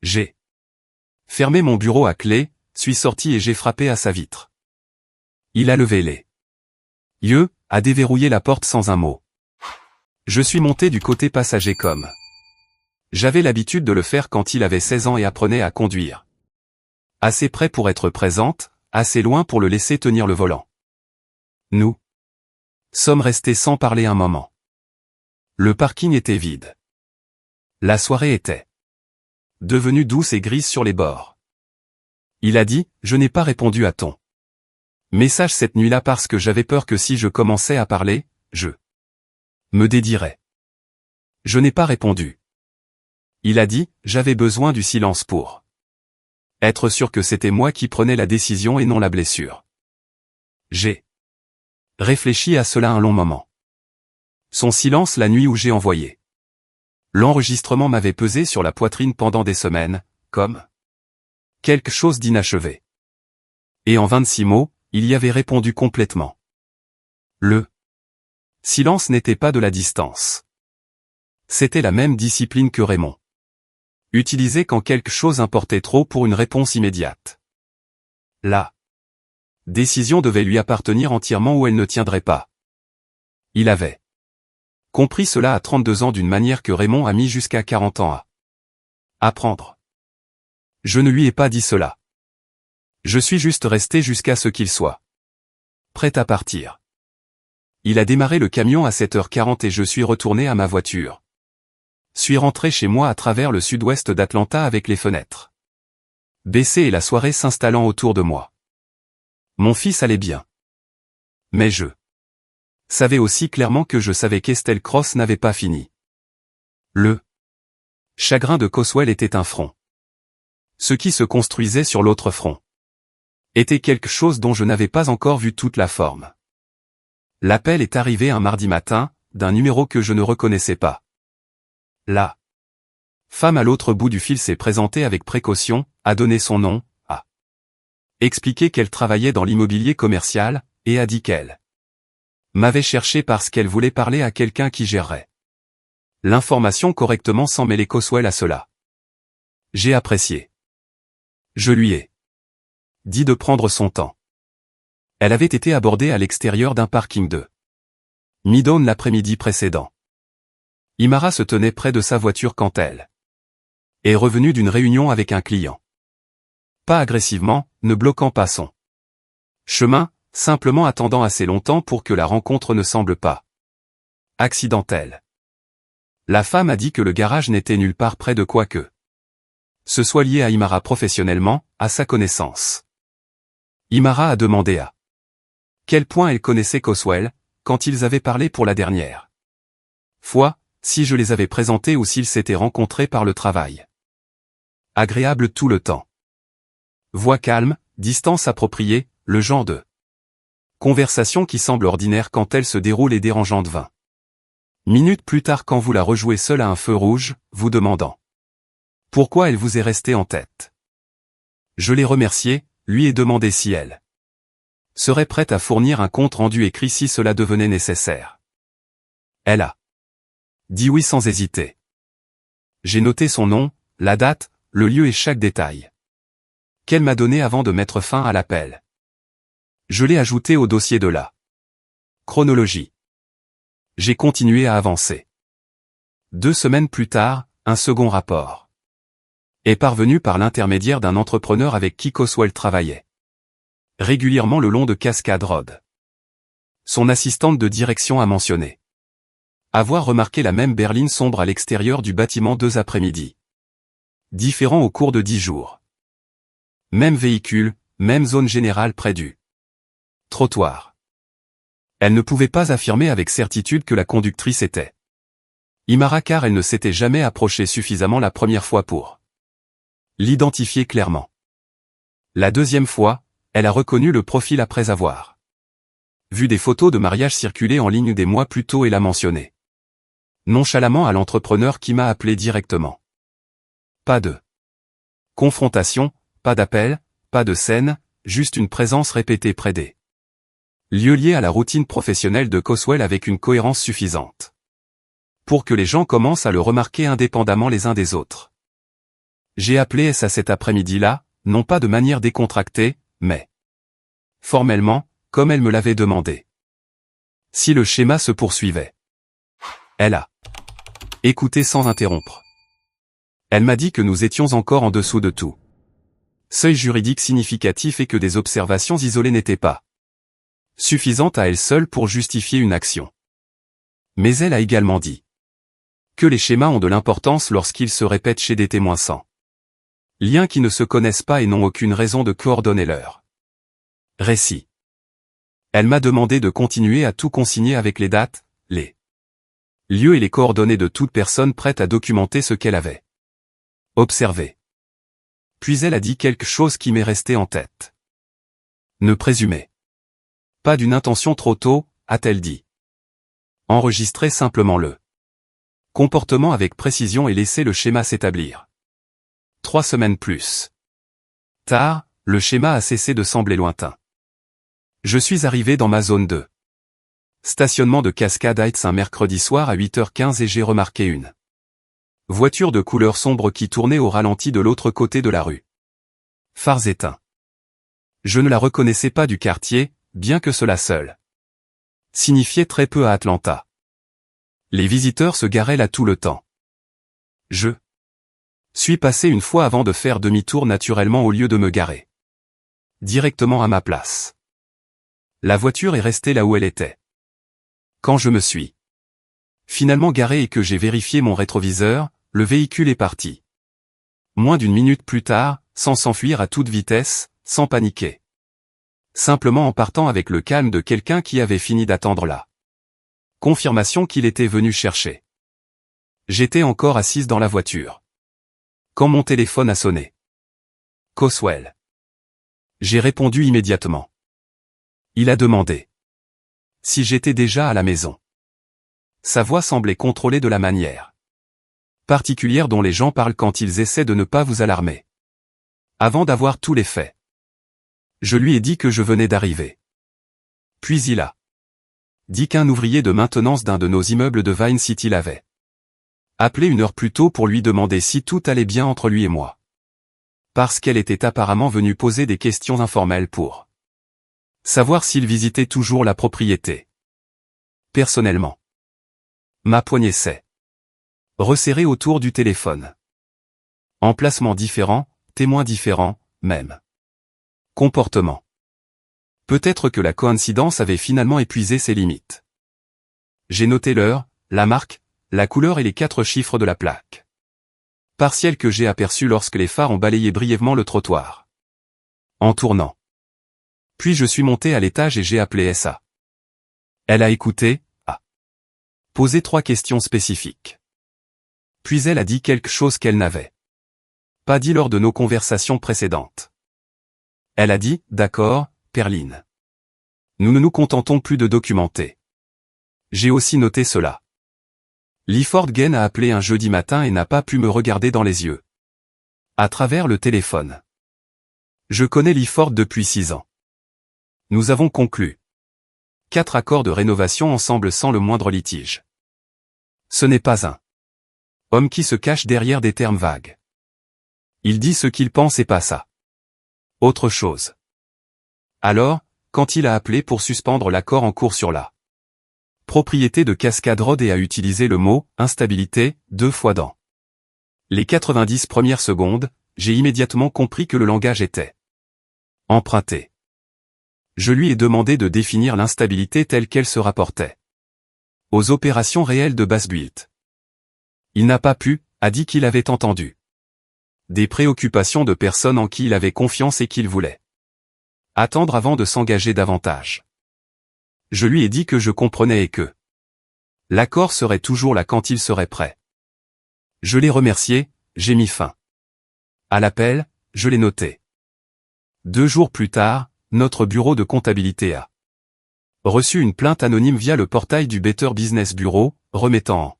[SPEAKER 1] J'ai fermé mon bureau à clé, suis sorti et j'ai frappé à sa vitre. Il a levé les yeux, a déverrouillé la porte sans un mot. Je suis monté du côté passager comme. J'avais l'habitude de le faire quand il avait 16 ans et apprenait à conduire. Assez près pour être présente, assez loin pour le laisser tenir le volant. Nous sommes restés sans parler un moment. Le parking était vide. La soirée était devenue douce et grise sur les bords. Il a dit, je n'ai pas répondu à ton message cette nuit-là parce que j'avais peur que si je commençais à parler, je me dédirais. Je n'ai pas répondu. Il a dit, j'avais besoin du silence pour être sûr que c'était moi qui prenais la décision et non la blessure. J'ai réfléchi à cela un long moment. Son silence la nuit où j'ai envoyé. L'enregistrement m'avait pesé sur la poitrine pendant des semaines, comme quelque chose d'inachevé. Et en 26 mots, il y avait répondu complètement. Le silence n'était pas de la distance. C'était la même discipline que Raymond. Utilisé quand quelque chose importait trop pour une réponse immédiate. La décision devait lui appartenir entièrement ou elle ne tiendrait pas. Il avait compris cela à 32 ans d'une manière que Raymond a mis jusqu'à 40 ans à apprendre. Je ne lui ai pas dit cela. Je suis juste resté jusqu'à ce qu'il soit prêt à partir. Il a démarré le camion à 7h40 et je suis retourné à ma voiture. Suis rentré chez moi à travers le sud-ouest d'Atlanta avec les fenêtres baissées et la soirée s'installant autour de moi. Mon fils allait bien. Mais je savais aussi clairement que je savais qu'Estelle Cross n'avait pas fini. Le chagrin de Coswell était un front. Ce qui se construisait sur l'autre front était quelque chose dont je n'avais pas encore vu toute la forme. L'appel est arrivé un mardi matin, d'un numéro que je ne reconnaissais pas. La femme à l'autre bout du fil s'est présentée avec précaution, a donné son nom, a expliqué qu'elle travaillait dans l'immobilier commercial, et a dit qu'elle m'avait cherché parce qu'elle voulait parler à quelqu'un qui gérerait l'information correctement sans mêler Coswell à cela. J'ai apprécié. Je lui ai dit de prendre son temps. Elle avait été abordée à l'extérieur d'un parking de Midtown l'après-midi précédent. Imara se tenait près de sa voiture quand elle est revenue d'une réunion avec un client. Pas agressivement, ne bloquant pas son chemin, simplement attendant assez longtemps pour que la rencontre ne semble pas accidentelle. La femme a dit que le garage n'était nulle part près de quoi que ce soit lié à Imara professionnellement, à sa connaissance. Imara a demandé à quel point elle connaissait Coswell, quand ils avaient parlé pour la dernière fois, si je les avais présentés ou s'ils s'étaient rencontrés par le travail. Agréable tout le temps. Voix calme, distance appropriée, le genre de conversation qui semble ordinaire quand elle se déroule et dérangeante 20 minutes plus tard quand vous la rejouez seule à un feu rouge, vous demandant pourquoi elle vous est restée en tête. Je l'ai remerciée, lui ai demandé si elle serait prête à fournir un compte rendu écrit si cela devenait nécessaire. Elle a dit oui sans hésiter. J'ai noté son nom, la date, le lieu et chaque détail qu'elle m'a donné avant de mettre fin à l'appel. Je l'ai ajouté au dossier de la chronologie. J'ai continué à avancer. 2 semaines plus tard, un second rapport est parvenu par l'intermédiaire d'un entrepreneur avec qui Coswell travaillait régulièrement le long de Cascade Road. Son assistante de direction a mentionné avoir remarqué la même berline sombre à l'extérieur du bâtiment 2 après-midi différents au cours de 10 jours. Même véhicule, même zone générale près du trottoir. Elle ne pouvait pas affirmer avec certitude que la conductrice était Imara car elle ne s'était jamais approchée suffisamment la première fois pour l'identifier clairement. La deuxième fois, elle a reconnu le profil après avoir vu des photos de mariage circuler en ligne des mois plus tôt et l'a mentionné nonchalamment à l'entrepreneur qui m'a appelé directement. Pas de confrontation, pas d'appel, pas de scène, juste une présence répétée près des lieux liés à la routine professionnelle de Coswell avec une cohérence suffisante pour que les gens commencent à le remarquer indépendamment les uns des autres. J'ai appelé S à cet après-midi-là, non pas de manière décontractée, mais formellement, comme elle me l'avait demandé. Si le schéma se poursuivait. Elle a écouté sans interrompre. Elle m'a dit que nous étions encore en dessous de tout seuil juridique significatif et que des observations isolées n'étaient pas suffisantes à elles seules pour justifier une action. Mais elle a également dit que les schémas ont de l'importance lorsqu'ils se répètent chez des témoins sans lien qui ne se connaissent pas et n'ont aucune raison de coordonner leur récit. Elle m'a demandé de continuer à tout consigner avec les dates, les lieux et les coordonnées de toute personne prête à documenter ce qu'elle avait observé. Puis elle a dit quelque chose qui m'est resté en tête. Ne présumez pas d'une intention trop tôt, a-t-elle dit. Enregistrez simplement le comportement avec précision et laissez le schéma s'établir. 3 semaines plus tard, le schéma a cessé de sembler lointain. Je suis arrivé dans ma zone de stationnement de Cascade Heights un mercredi soir à 8h15 et j'ai remarqué une voiture de couleur sombre qui tournait au ralenti de l'autre côté de la rue. Phares éteints. Je ne la reconnaissais pas du quartier, bien que cela seul signifiait très peu à Atlanta. Les visiteurs se garaient là tout le temps. Je suis passé une fois avant de faire demi-tour naturellement au lieu de me garer directement à ma place. La voiture est restée là où elle était. Quand je me suis finalement garé et que j'ai vérifié mon rétroviseur, le véhicule est parti. Moins d'une minute plus tard, sans s'enfuir à toute vitesse, sans paniquer. Simplement en partant avec le calme de quelqu'un qui avait fini d'attendre la confirmation qu'il était venu chercher. J'étais encore assise dans la voiture quand mon téléphone a sonné. Coswell. J'ai répondu immédiatement. Il a demandé si j'étais déjà à la maison. Sa voix semblait contrôlée de la manière particulière dont les gens parlent quand ils essaient de ne pas vous alarmer. Avant d'avoir tous les faits. Je lui ai dit que je venais d'arriver. Puis il a dit qu'un ouvrier de maintenance d'un de nos immeubles de Vine City l'avait appelé 1 heure plus tôt pour lui demander si tout allait bien entre lui et moi. Parce qu'elle était apparemment venue poser des questions informelles pour savoir s'il visitait toujours la propriété. Personnellement. Ma poignée s'est resserrée autour du téléphone. Emplacement différent, témoins différents, même comportement. Peut-être que la coïncidence avait finalement épuisé ses limites. J'ai noté l'heure, la marque, la couleur et les 4 chiffres de la plaque partielle que j'ai aperçue lorsque les phares ont balayé brièvement le trottoir. En tournant. Puis je suis monté à l'étage et j'ai appelé SA. Elle a écouté, a posé 3 questions spécifiques. Puis elle a dit quelque chose qu'elle n'avait pas dit lors de nos conversations précédentes. Elle a dit, d'accord, Perline. Nous ne nous contentons plus de documenter. J'ai aussi noté cela. Lee Fortgen a appelé un jeudi matin et n'a pas pu me regarder dans les yeux. À travers le téléphone. Je connais Lee Ford depuis 6 ans. Nous avons conclu 4 accords de rénovation ensemble sans le moindre litige. Ce n'est pas un homme qui se cache derrière des termes vagues. Il dit ce qu'il pense et pas ça. Autre chose. Alors, quand il a appelé pour suspendre l'accord en cours sur la propriété de Cascade Road et a utilisé le mot « instabilité » 2 fois dans les 90 premières secondes, j'ai immédiatement compris que le langage était emprunté. Je lui ai demandé de définir l'instabilité telle qu'elle se rapportait aux opérations réelles de Bas-Built. Il n'a pas pu, a dit qu'il avait entendu des préoccupations de personnes en qui il avait confiance et qu'il voulait attendre avant de s'engager davantage. Je lui ai dit que je comprenais et que l'accord serait toujours là quand il serait prêt. Je l'ai remercié, j'ai mis fin à l'appel, je l'ai noté. 2 jours plus tard, notre bureau de comptabilité a reçu une plainte anonyme via le portail du Better Business Bureau, remettant en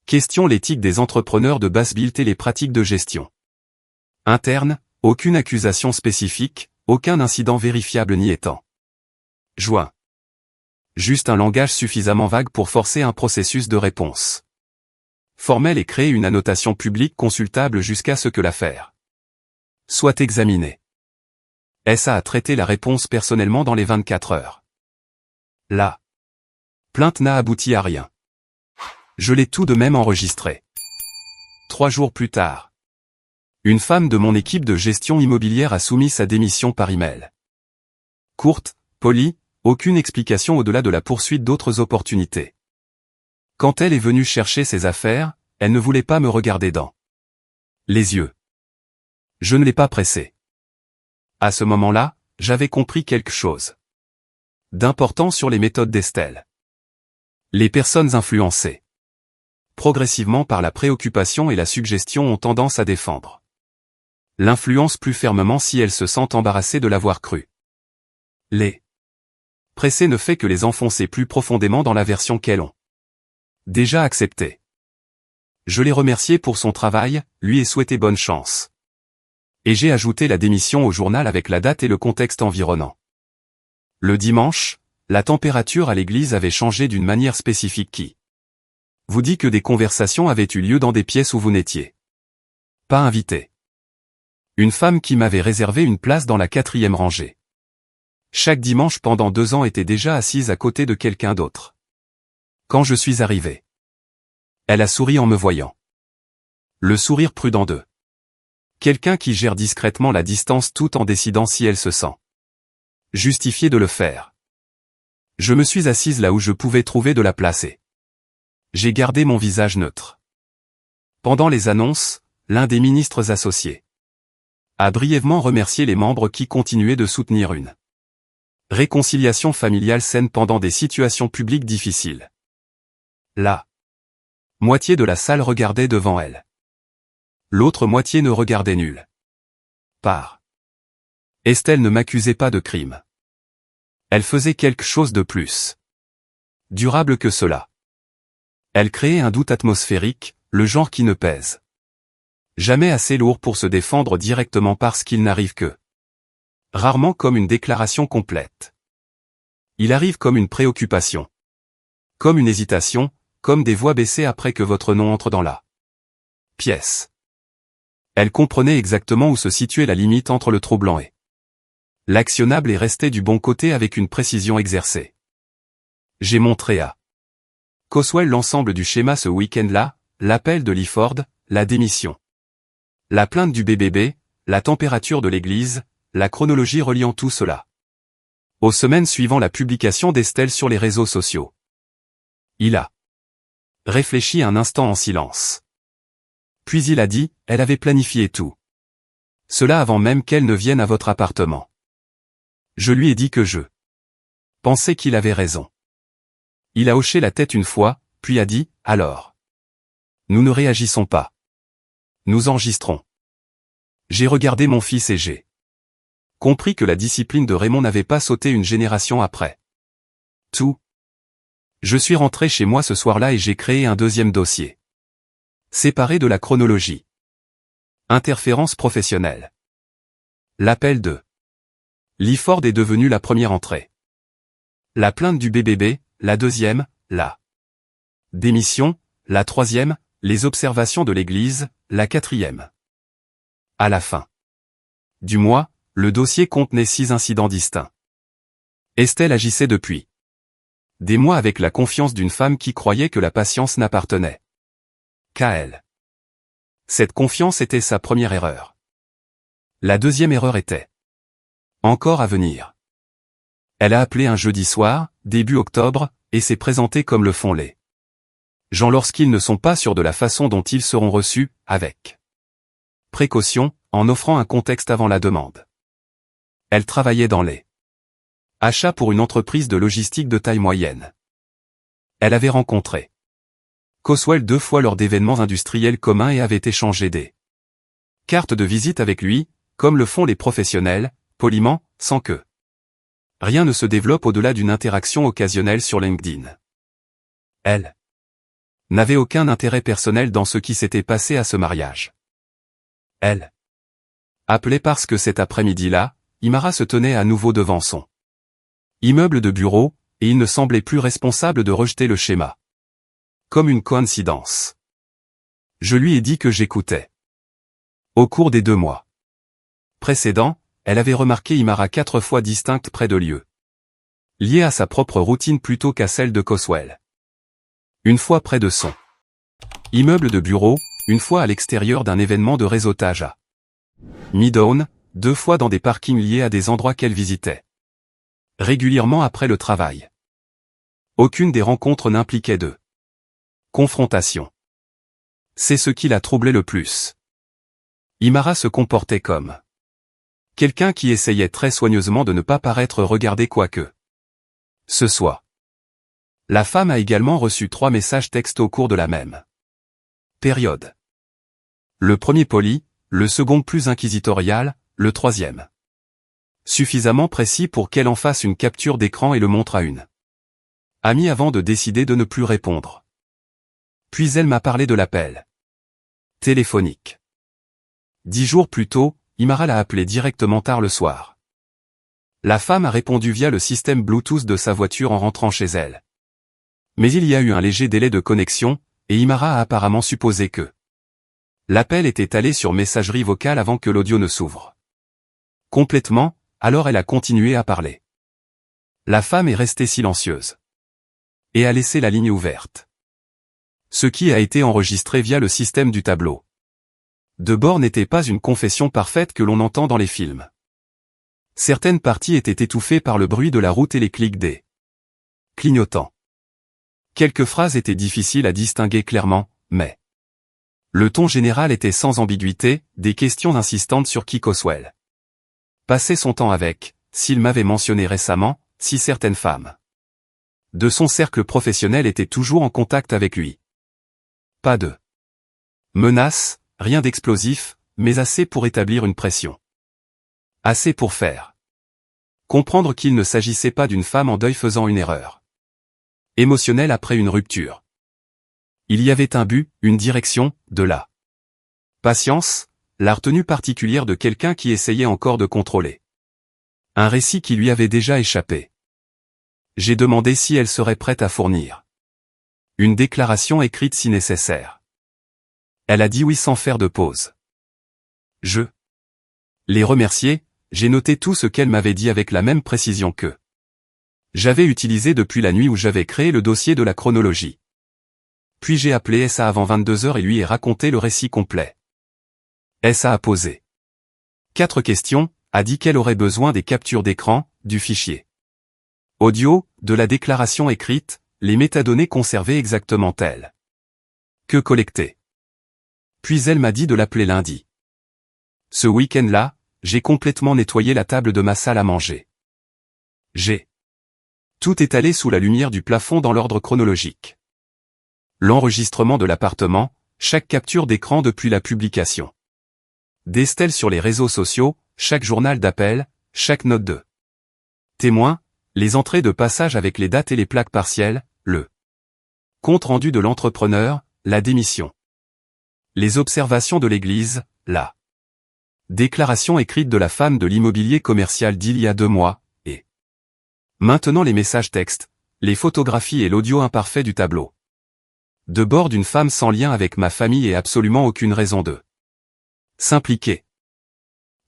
[SPEAKER 1] question l'éthique des entrepreneurs de Bas-Built et les pratiques de gestion interne, aucune accusation spécifique, aucun incident vérifiable n'y étant joint. Juste un langage suffisamment vague pour forcer un processus de réponse formel et créer une annotation publique consultable jusqu'à ce que l'affaire soit examinée. SA a traité la réponse personnellement dans les 24 heures. La plainte n'a abouti à rien. Je l'ai tout de même enregistré. 3 jours plus tard. Une femme de mon équipe de gestion immobilière a soumis sa démission par email. Courte, polie, aucune explication au-delà de la poursuite d'autres opportunités. Quand elle est venue chercher ses affaires, elle ne voulait pas me regarder dans les yeux. Je ne l'ai pas pressée. À ce moment-là, j'avais compris quelque chose d'important sur les méthodes d'Estelle. Les personnes influencées progressivement par la préoccupation et la suggestion ont tendance à défendre l'influence plus fermement si elles se sentent embarrassées de l'avoir cru. Les presser ne fait que les enfoncer plus profondément dans la version qu'elles ont déjà acceptée. Je l'ai remercié pour son travail, lui ai souhaité bonne chance. Et j'ai ajouté la démission au journal avec la date et le contexte environnant. Le dimanche, la température à l'église avait changé d'une manière spécifique qui vous dit que des conversations avaient eu lieu dans des pièces où vous n'étiez pas invité. Une femme qui m'avait réservé une place dans la 4e rangée. Chaque dimanche pendant 2 ans était déjà assise à côté de quelqu'un d'autre. Quand je suis arrivé, elle a souri en me voyant. Le sourire prudent de quelqu'un qui gère discrètement la distance tout en décidant si elle se sent justifiée de le faire. Je me suis assise là où je pouvais trouver de la place et j'ai gardé mon visage neutre. Pendant les annonces, l'un des ministres associés a brièvement remercié les membres qui continuaient de soutenir une réconciliation familiale saine pendant des situations publiques difficiles. La moitié de la salle regardait devant elle. L'autre moitié ne regardait nulle part. Estelle ne m'accusait pas de crime. Elle faisait quelque chose de plus durable que cela. Elle créait un doute atmosphérique, le genre qui ne pèse jamais assez lourd pour se défendre directement parce qu'il n'arrive que rarement comme une déclaration complète. Il arrive comme une préoccupation, comme une hésitation, comme des voix baissées après que votre nom entre dans la pièce. Elle comprenait exactement où se situait la limite entre le troublant et l'actionnable et restait du bon côté avec une précision exercée. J'ai montré à Coswell l'ensemble du schéma ce week-end-là, l'appel de Lyford, la démission, la plainte du BBB, la température de l'église, la chronologie reliant tout cela aux semaines suivant la publication d'Estelle sur les réseaux sociaux. Il a réfléchi un instant en silence. Puis il a dit, elle avait planifié tout. Cela avant même qu'elle ne vienne à votre appartement. Je lui ai dit que je pensais qu'il avait raison. Il a hoché la tête une fois, puis a dit, alors. Nous ne réagissons pas. Nous enregistrons. J'ai regardé mon fils et j'ai compris que la discipline de Raymond n'avait pas sauté une génération après tout. Je suis rentré chez moi ce soir-là et j'ai créé un 2e dossier. Séparé de la chronologie. Interférence professionnelle. L'appel de Lyford est devenu la première entrée. La plainte du BBB, la 2e, la démission, la 3e, les observations de l'église, la 4e. À la fin du mois, le dossier contenait 6 incidents distincts. Estelle agissait depuis des mois avec la confiance d'une femme qui croyait que la patience n'appartenait qu'à elle. Cette confiance était sa première erreur. La 2e erreur était encore à venir. Elle a appelé un jeudi soir, début octobre, et s'est présentée comme le font les gens lorsqu'ils ne sont pas sûrs de la façon dont ils seront reçus, avec précaution, en offrant un contexte avant la demande. Elle travaillait dans les achats pour une entreprise de logistique de taille moyenne. Elle avait rencontré Coswell 2 fois lors d'événements industriels communs et avait échangé des cartes de visite avec lui, comme le font les professionnels, poliment, sans que rien ne se développe au-delà d'une interaction occasionnelle sur LinkedIn. Elle n'avait aucun intérêt personnel dans ce qui s'était passé à ce mariage. Elle appelait parce que cet après-midi-là, Imara se tenait à nouveau devant son immeuble de bureau, et il ne semblait plus responsable de rejeter le schéma. Comme une coïncidence. Je lui ai dit que j'écoutais. Au cours des 2 mois précédents, elle avait remarqué Imara 4 fois distinctes près de lieux liés à sa propre routine plutôt qu'à celle de Coswell. Une fois près de son Immeuble de bureau, une fois à l'extérieur d'un événement de réseautage à Midtown, 2 fois dans des parkings liés à des endroits qu'elle visitait régulièrement après le travail. Aucune des rencontres n'impliquait de confrontation. C'est ce qui la troublait le plus. Imara se comportait comme quelqu'un qui essayait très soigneusement de ne pas paraître regarder quoi que ce soit. La femme a également reçu 3 messages textes au cours de la même période. Le premier poli, le second plus inquisitorial, le troisième suffisamment précis pour qu'elle en fasse une capture d'écran et le montre à une amie avant de décider de ne plus répondre. Puis elle m'a parlé de l'appel téléphonique. 10 jours plus tôt, Imara l'a appelé directement tard le soir. La femme a répondu via le système Bluetooth de sa voiture en rentrant chez elle. Mais il y a eu un léger délai de connexion, et Imara a apparemment supposé que l'appel était allé sur messagerie vocale avant que l'audio ne s'ouvre complètement, alors elle a continué à parler. La femme est restée silencieuse et a laissé la ligne ouverte. Ce qui a été enregistré via le système du tableau de bord n'était pas une confession parfaite que l'on entend dans les films. Certaines parties étaient étouffées par le bruit de la route et les clics des clignotants. Quelques phrases étaient difficiles à distinguer clairement, mais le ton général était sans ambiguïté, des questions insistantes sur qui Coswell passait son temps avec, s'il m'avait mentionné récemment, si certaines femmes de son cercle professionnel étaient toujours en contact avec lui. Pas de menaces, rien d'explosif, mais assez pour établir une pression. Assez pour faire comprendre qu'il ne s'agissait pas d'une femme en deuil faisant une erreur émotionnelle après une rupture. Il y avait un but, une direction, de la patience, la retenue particulière de quelqu'un qui essayait encore de contrôler un récit qui lui avait déjà échappé. J'ai demandé si elle serait prête à fournir une déclaration écrite si nécessaire. Elle a dit oui sans faire de pause. Je l'ai remerciée, j'ai noté tout ce qu'elle m'avait dit avec la même précision que j'avais utilisé depuis la nuit où j'avais créé le dossier de la chronologie. Puis j'ai appelé SA avant 22h et lui ai raconté le récit complet. SA a posé 4 questions, a dit qu'elle aurait besoin des captures d'écran, du fichier audio, de la déclaration écrite, les métadonnées conservées exactement telles que collectées. Puis elle m'a dit de l'appeler lundi. Ce week-end-là, j'ai complètement nettoyé la table de ma salle à manger. J'ai tout étalé sous la lumière du plafond dans l'ordre chronologique. L'enregistrement de l'appartement, chaque capture d'écran depuis la publication d'Estelle sur les réseaux sociaux, chaque journal d'appel, chaque note de témoin, les entrées de passage avec les dates et les plaques partielles, le compte rendu de l'entrepreneur, la démission, les observations de l'église, la déclaration écrite de la femme de l'immobilier commercial d'il y a 2 mois, et maintenant les messages textes, les photographies et l'audio imparfait du tableau de bord d'une femme sans lien avec ma famille et absolument aucune raison de s'impliquer.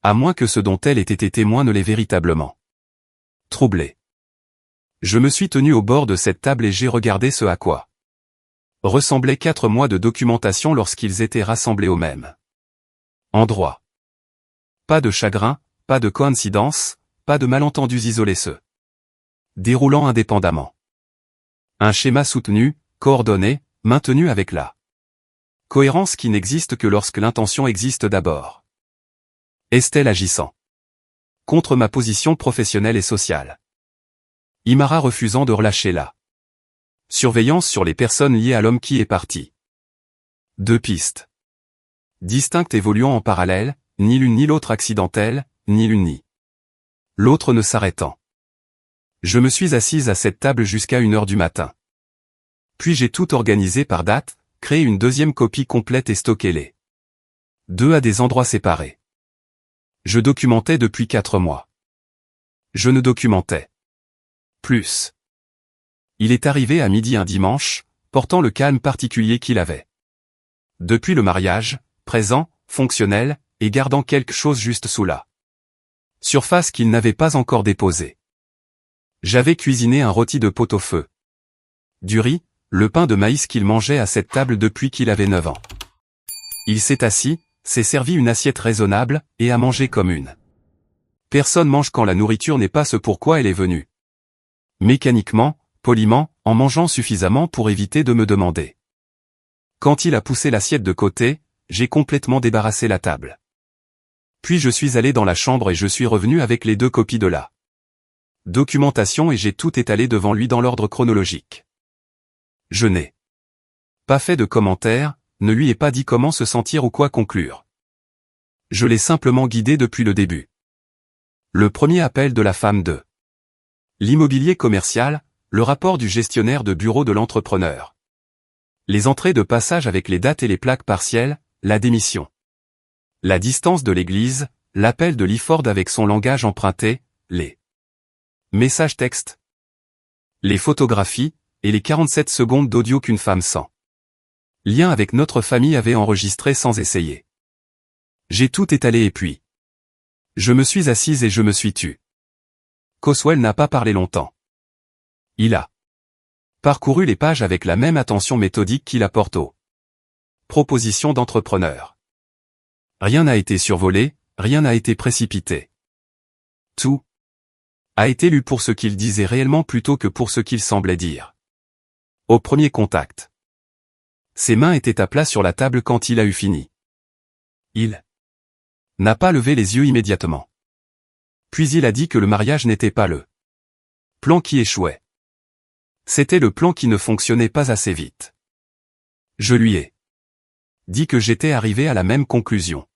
[SPEAKER 1] À moins que ce dont elle ait été témoin ne l'ait véritablement troublée. Je me suis tenu au bord de cette table et j'ai regardé ce à quoi ressemblaient 4 mois de documentation lorsqu'ils étaient rassemblés au même endroit. Pas de chagrin, pas de coïncidence, pas de malentendus isolés se déroulant indépendamment. Un schéma soutenu, coordonné, maintenu avec la cohérence qui n'existe que lorsque l'intention existe d'abord. Estelle agissant contre ma position professionnelle et sociale. Imara refusant de relâcher la surveillance sur les personnes liées à l'homme qui est parti. 2 pistes distinctes évoluant en parallèle, ni l'une ni l'autre accidentelle, ni l'une ni l'autre ne s'arrêtant. Je me suis assise à cette table jusqu'à 1h du matin. Puis j'ai tout organisé par date, créé une deuxième copie complète et stocké les 2 à des endroits séparés. Je documentais depuis 4 mois. Je ne documentais plus. Il est arrivé à midi un dimanche, portant le calme particulier qu'il avait depuis le mariage, présent, fonctionnel, et gardant quelque chose juste sous la surface qu'il n'avait pas encore déposée. J'avais cuisiné un rôti de pot-au-feu, du riz, le pain de maïs qu'il mangeait à cette table depuis qu'il avait 9 ans. Il s'est assis, s'est servi une assiette raisonnable, et a mangé comme une. Personne mange quand la nourriture n'est pas ce pourquoi elle est venue. Mécaniquement, poliment, en mangeant suffisamment pour éviter de me demander. Quand il a poussé l'assiette de côté, j'ai complètement débarrassé la table. Puis je suis allé dans la chambre et je suis revenu avec les 2 copies de la documentation et j'ai tout étalé devant lui dans l'ordre chronologique. Je n'ai pas fait de commentaires, ne lui ai pas dit comment se sentir ou quoi conclure. Je l'ai simplement guidé depuis le début. Le premier appel de la femme de l'immobilier commercial, le rapport du gestionnaire de bureau de l'entrepreneur. Les entrées de passage avec les dates et les plaques partielles, la démission. La distance de l'église, l'appel de Lyford avec son langage emprunté, les messages textes, les photographies, et les 47 secondes d'audio qu'une femme sans lien avec notre famille avait enregistré sans essayer. J'ai tout étalé et puis je me suis assise et je me suis tue. Coswell n'a pas parlé longtemps. Il a parcouru les pages avec la même attention méthodique qu'il apporte aux propositions d'entrepreneurs. Rien n'a été survolé, rien n'a été précipité. Tout a été lu pour ce qu'il disait réellement plutôt que pour ce qu'il semblait dire. Au premier contact, ses mains étaient à plat sur la table quand il a eu fini. Il n'a pas levé les yeux immédiatement. Puis il a dit que le mariage n'était pas le plan qui échouait. C'était le plan qui ne fonctionnait pas assez vite. Je lui ai dit que j'étais arrivé à la même conclusion.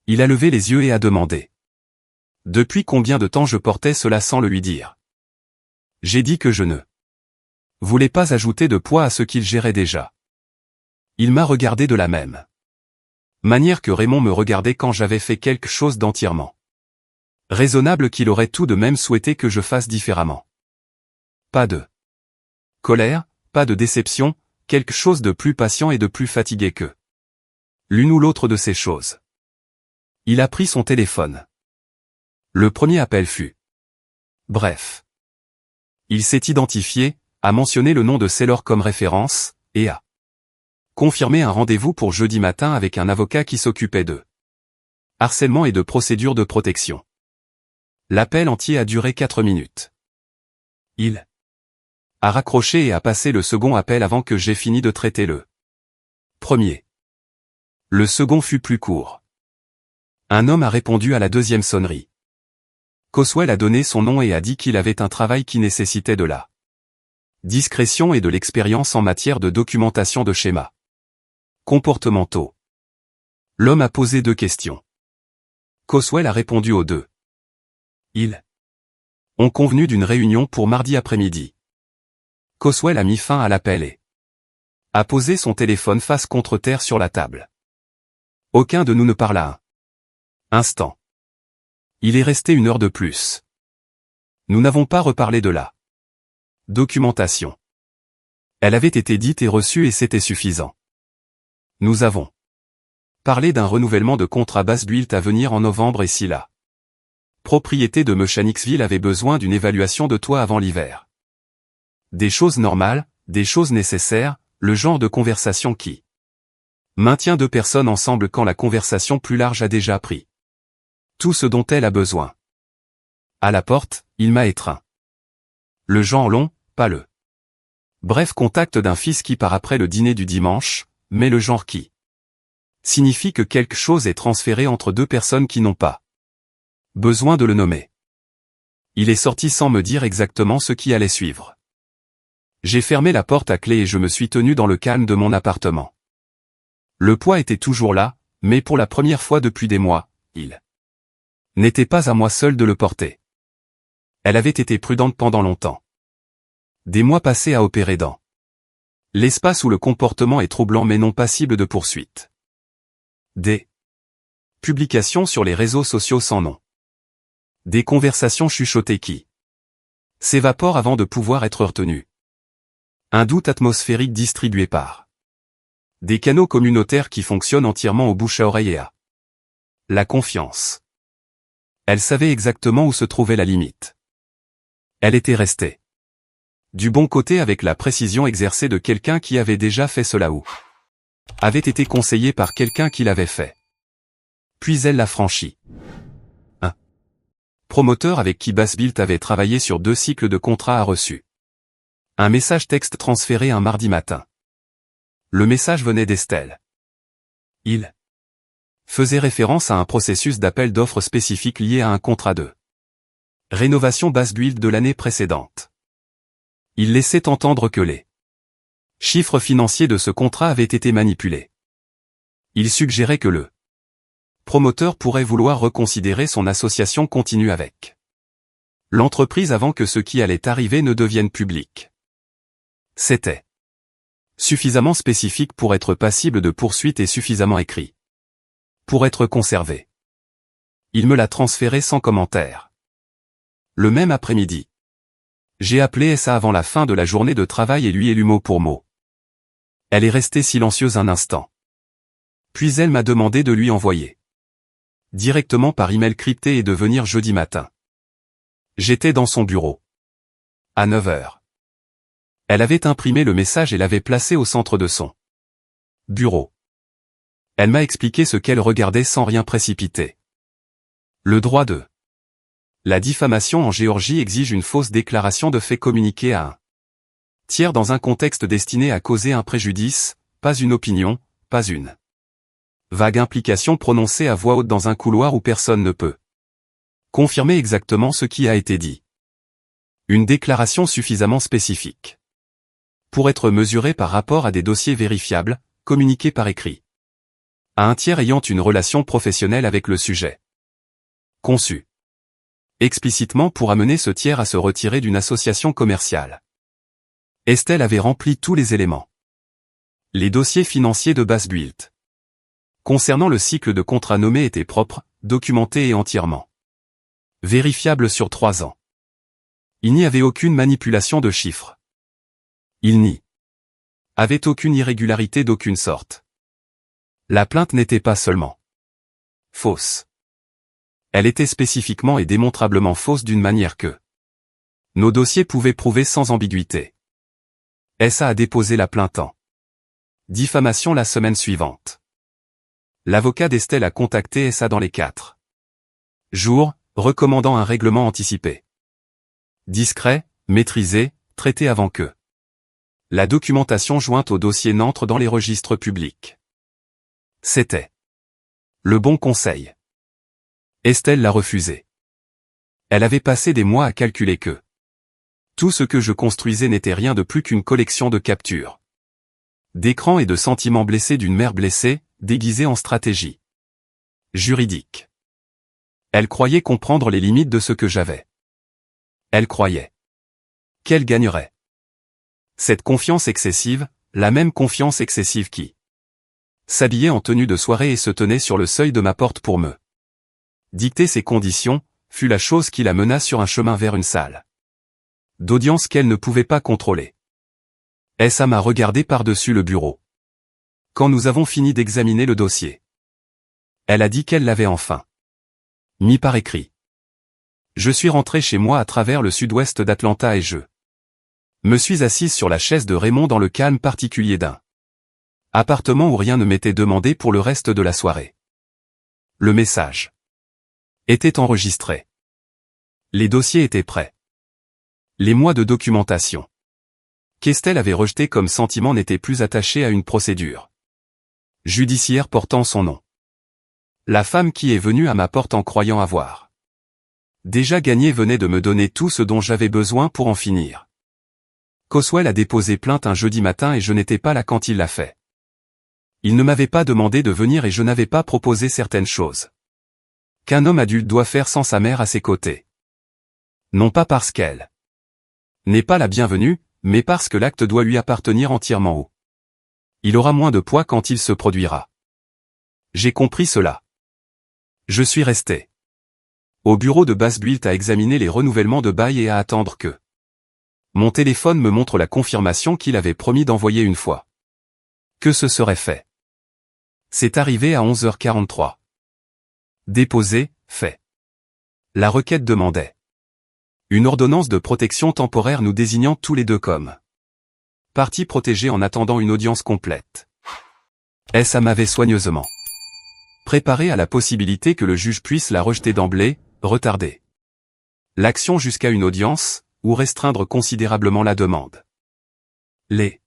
[SPEAKER 1] Il a levé les yeux et a demandé. Depuis combien de temps je portais cela sans le lui dire. J'ai dit que je ne voulais pas ajouter de poids à ce qu'il gérait déjà. Il m'a regardé de la même manière que Raymond me regardait quand j'avais fait quelque chose d'entièrement raisonnable qu'il aurait tout de même souhaité que je fasse différemment. Pas de colère, pas de déception, quelque chose de plus patient et de plus fatigué que l'une ou l'autre de ces choses. Il a pris son téléphone. Le premier appel fut bref. Il s'est identifié, a mentionné le nom de Saylor comme référence, et a confirmé un rendez-vous pour jeudi matin avec un avocat qui s'occupait de harcèlement et de procédures de protection. L'appel entier a duré 4 minutes. Il a raccroché et a passé le second appel avant que j'aie fini de traiter le premier. Le second fut plus court. Un homme a répondu à la deuxième sonnerie. Coswell a donné son nom et a dit qu'il avait un travail qui nécessitait de la discrétion et de l'expérience en matière de documentation de schémas comportementaux. L'homme a posé 2 questions. Coswell a répondu aux 2. Ils ont convenu d'une réunion pour mardi après-midi. Coswell a mis fin à l'appel et a posé son téléphone face contre terre sur la table. Aucun de nous ne parla un instant. Il est resté 1 heure de plus. Nous n'avons pas reparlé de la documentation. Elle avait été dite et reçue et c'était suffisant. Nous avons parlé d'un renouvellement de contrat Bass-Built à venir en novembre et si la propriété de Mechanicsville avait besoin d'une évaluation de toit avant l'hiver. Des choses normales, des choses nécessaires, le genre de conversation qui maintient 2 personnes ensemble quand la conversation plus large a déjà pris tout ce dont elle a besoin. À la porte, il m'a étreint. Le genre long, pas le bref contact d'un fils qui part après le dîner du dimanche, mais le genre qui signifie que quelque chose est transféré entre 2 personnes qui n'ont pas besoin de le nommer. Il est sorti sans me dire exactement ce qui allait suivre. J'ai fermé la porte à clé et je me suis tenu dans le calme de mon appartement. Le poids était toujours là, mais pour la première fois depuis des mois, il n'était pas à moi seul de le porter. Elle avait été prudente pendant longtemps. Des mois passés à opérer dans l'espace où le comportement est troublant mais non passible de poursuite. Des publications sur les réseaux sociaux sans nom. Des conversations chuchotées qui s'évaporent avant de pouvoir être retenues. Un doute atmosphérique distribué par des canaux communautaires qui fonctionnent entièrement au bouche à oreille et à la confiance. Elle savait exactement où se trouvait la limite. Elle était restée Du bon côté avec la précision exercée de quelqu'un qui avait déjà fait cela ou avait été conseillé par quelqu'un qui l'avait fait. Puis elle l'a franchi. Un promoteur avec qui Bassbilt avait travaillé sur 2 cycles de contrat a reçu un message texte transféré un mardi matin. Le message venait d'Estelle. Il faisait référence à un processus d'appel d'offres spécifique lié à un contrat de rénovation Bassbilt de l'année précédente. Il laissait entendre que les chiffres financiers de ce contrat avaient été manipulés. Il suggérait que le promoteur pourrait vouloir reconsidérer son association continue avec l'entreprise avant que ce qui allait arriver ne devienne public. C'était suffisamment spécifique pour être passible de poursuite et suffisamment écrit pour être conservé. Il me l'a transféré sans commentaire. Le même après-midi, j'ai appelé SA avant la fin de la journée de travail et lui ai lu mot pour mot. Elle est restée silencieuse un instant. Puis elle m'a demandé de lui envoyer directement par email crypté et de venir jeudi matin. J'étais dans son bureau. À 9 heures. Elle avait imprimé le message et l'avait placé au centre de son bureau. Elle m'a expliqué ce qu'elle regardait sans rien précipiter. Le droit de la diffamation en Géorgie exige une fausse déclaration de fait communiquée à un tiers dans un contexte destiné à causer un préjudice, pas une opinion, pas une vague implication prononcée à voix haute dans un couloir où personne ne peut confirmer exactement ce qui a été dit. Une déclaration suffisamment spécifique pour être mesurée par rapport à des dossiers vérifiables, communiqués par écrit à un tiers ayant une relation professionnelle avec le sujet. Conçu explicitement pour amener ce tiers à se retirer d'une association commerciale. Estelle avait rempli tous les éléments. Les dossiers financiers de Bassbilt concernant le cycle de contrat nommé étaient propres, documentés et entièrement vérifiables sur 3 ans. Il n'y avait aucune manipulation de chiffres. Il n'y avait aucune irrégularité d'aucune sorte. La plainte n'était pas seulement fausse. Elle était spécifiquement et démontrablement fausse d'une manière que nos dossiers pouvaient prouver sans ambiguïté. SA a déposé la plainte en diffamation la semaine suivante. L'avocat d'Estelle a contacté SA dans les 4 jours, recommandant un règlement anticipé. Discret, maîtrisé, traité avant que la documentation jointe au dossier n'entre dans les registres publics. C'était le bon conseil. Estelle l'a refusé. Elle avait passé des mois à calculer que tout ce que je construisais n'était rien de plus qu'une collection de captures d'écran et de sentiments blessés d'une mère blessée, déguisée en stratégie juridique. Elle croyait comprendre les limites de ce que j'avais. Elle croyait qu'elle gagnerait. Cette confiance excessive, la même confiance excessive qui s'habillait en tenue de soirée et se tenait sur le seuil de ma porte pour me dicter ses conditions, fut la chose qui la mena sur un chemin vers une salle d'audience qu'elle ne pouvait pas contrôler. SA m'a regardé par-dessus le bureau. Quand nous avons fini d'examiner le dossier, elle a dit qu'elle l'avait enfin mis par écrit. Je suis rentré chez moi à travers le sud-ouest d'Atlanta et je me suis assise sur la chaise de Raymond dans le calme particulier d'un appartement où rien ne m'était demandé pour le reste de la soirée. Le message était enregistré. Les dossiers étaient prêts. Les mois de documentation qu'Estelle avait rejeté comme sentiment n'étaient plus attachés à une procédure judiciaire portant son nom. La femme qui est venue à ma porte en croyant avoir déjà gagné venait de me donner tout ce dont j'avais besoin pour en finir. Coswell a déposé plainte un jeudi matin et je n'étais pas là quand il l'a fait. Il ne m'avait pas demandé de venir et je n'avais pas proposé certaines choses qu'un homme adulte doit faire sans sa mère à ses côtés. Non pas parce qu'elle n'est pas la bienvenue, mais parce que l'acte doit lui appartenir entièrement au. Il aura moins de poids quand il se produira. J'ai compris cela. Je suis resté au bureau de Bassbilt à examiner les renouvellements de bail et à attendre que mon téléphone me montre la confirmation qu'il avait promis d'envoyer une fois que ce serait fait. C'est arrivé à 11h43. Déposé, fait. La requête demandait Une ordonnance de protection temporaire nous désignant tous les deux comme parties protégées en attendant une audience complète. S.A. m'avait soigneusement préparé à la possibilité que le juge puisse la rejeter d'emblée, retarder l'action jusqu'à une audience, ou restreindre considérablement la demande. Les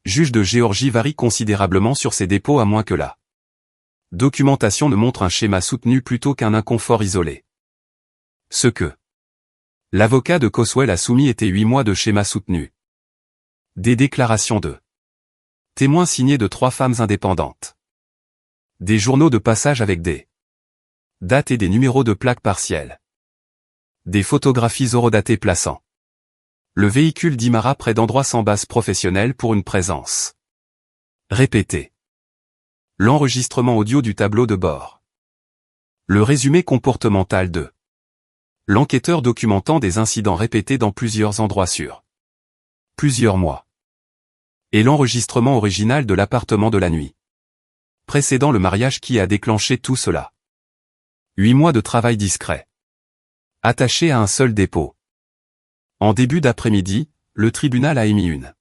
[SPEAKER 1] juges de Géorgie varient considérablement sur ces dépôts à moins que la documentation ne montre un schéma soutenu plutôt qu'un inconfort isolé. Ce que l'avocat de Coswell a soumis était 8 mois de schéma soutenu. Des déclarations de témoins signés de 3 femmes indépendantes. Des journaux de passage avec des dates et des numéros de plaques partielles. Des photographies horodatées plaçant le véhicule d'Imara près d'endroits sans base professionnelle pour une présence répétée. L'enregistrement audio du tableau de bord. Le résumé comportemental de l'enquêteur documentant des incidents répétés dans plusieurs endroits sur plusieurs mois. Et l'enregistrement original de l'appartement de la nuit précédant le mariage qui a déclenché tout cela. 8 mois de travail discret. Attaché à un seul dépôt. En début d'après-midi, le tribunal a émis une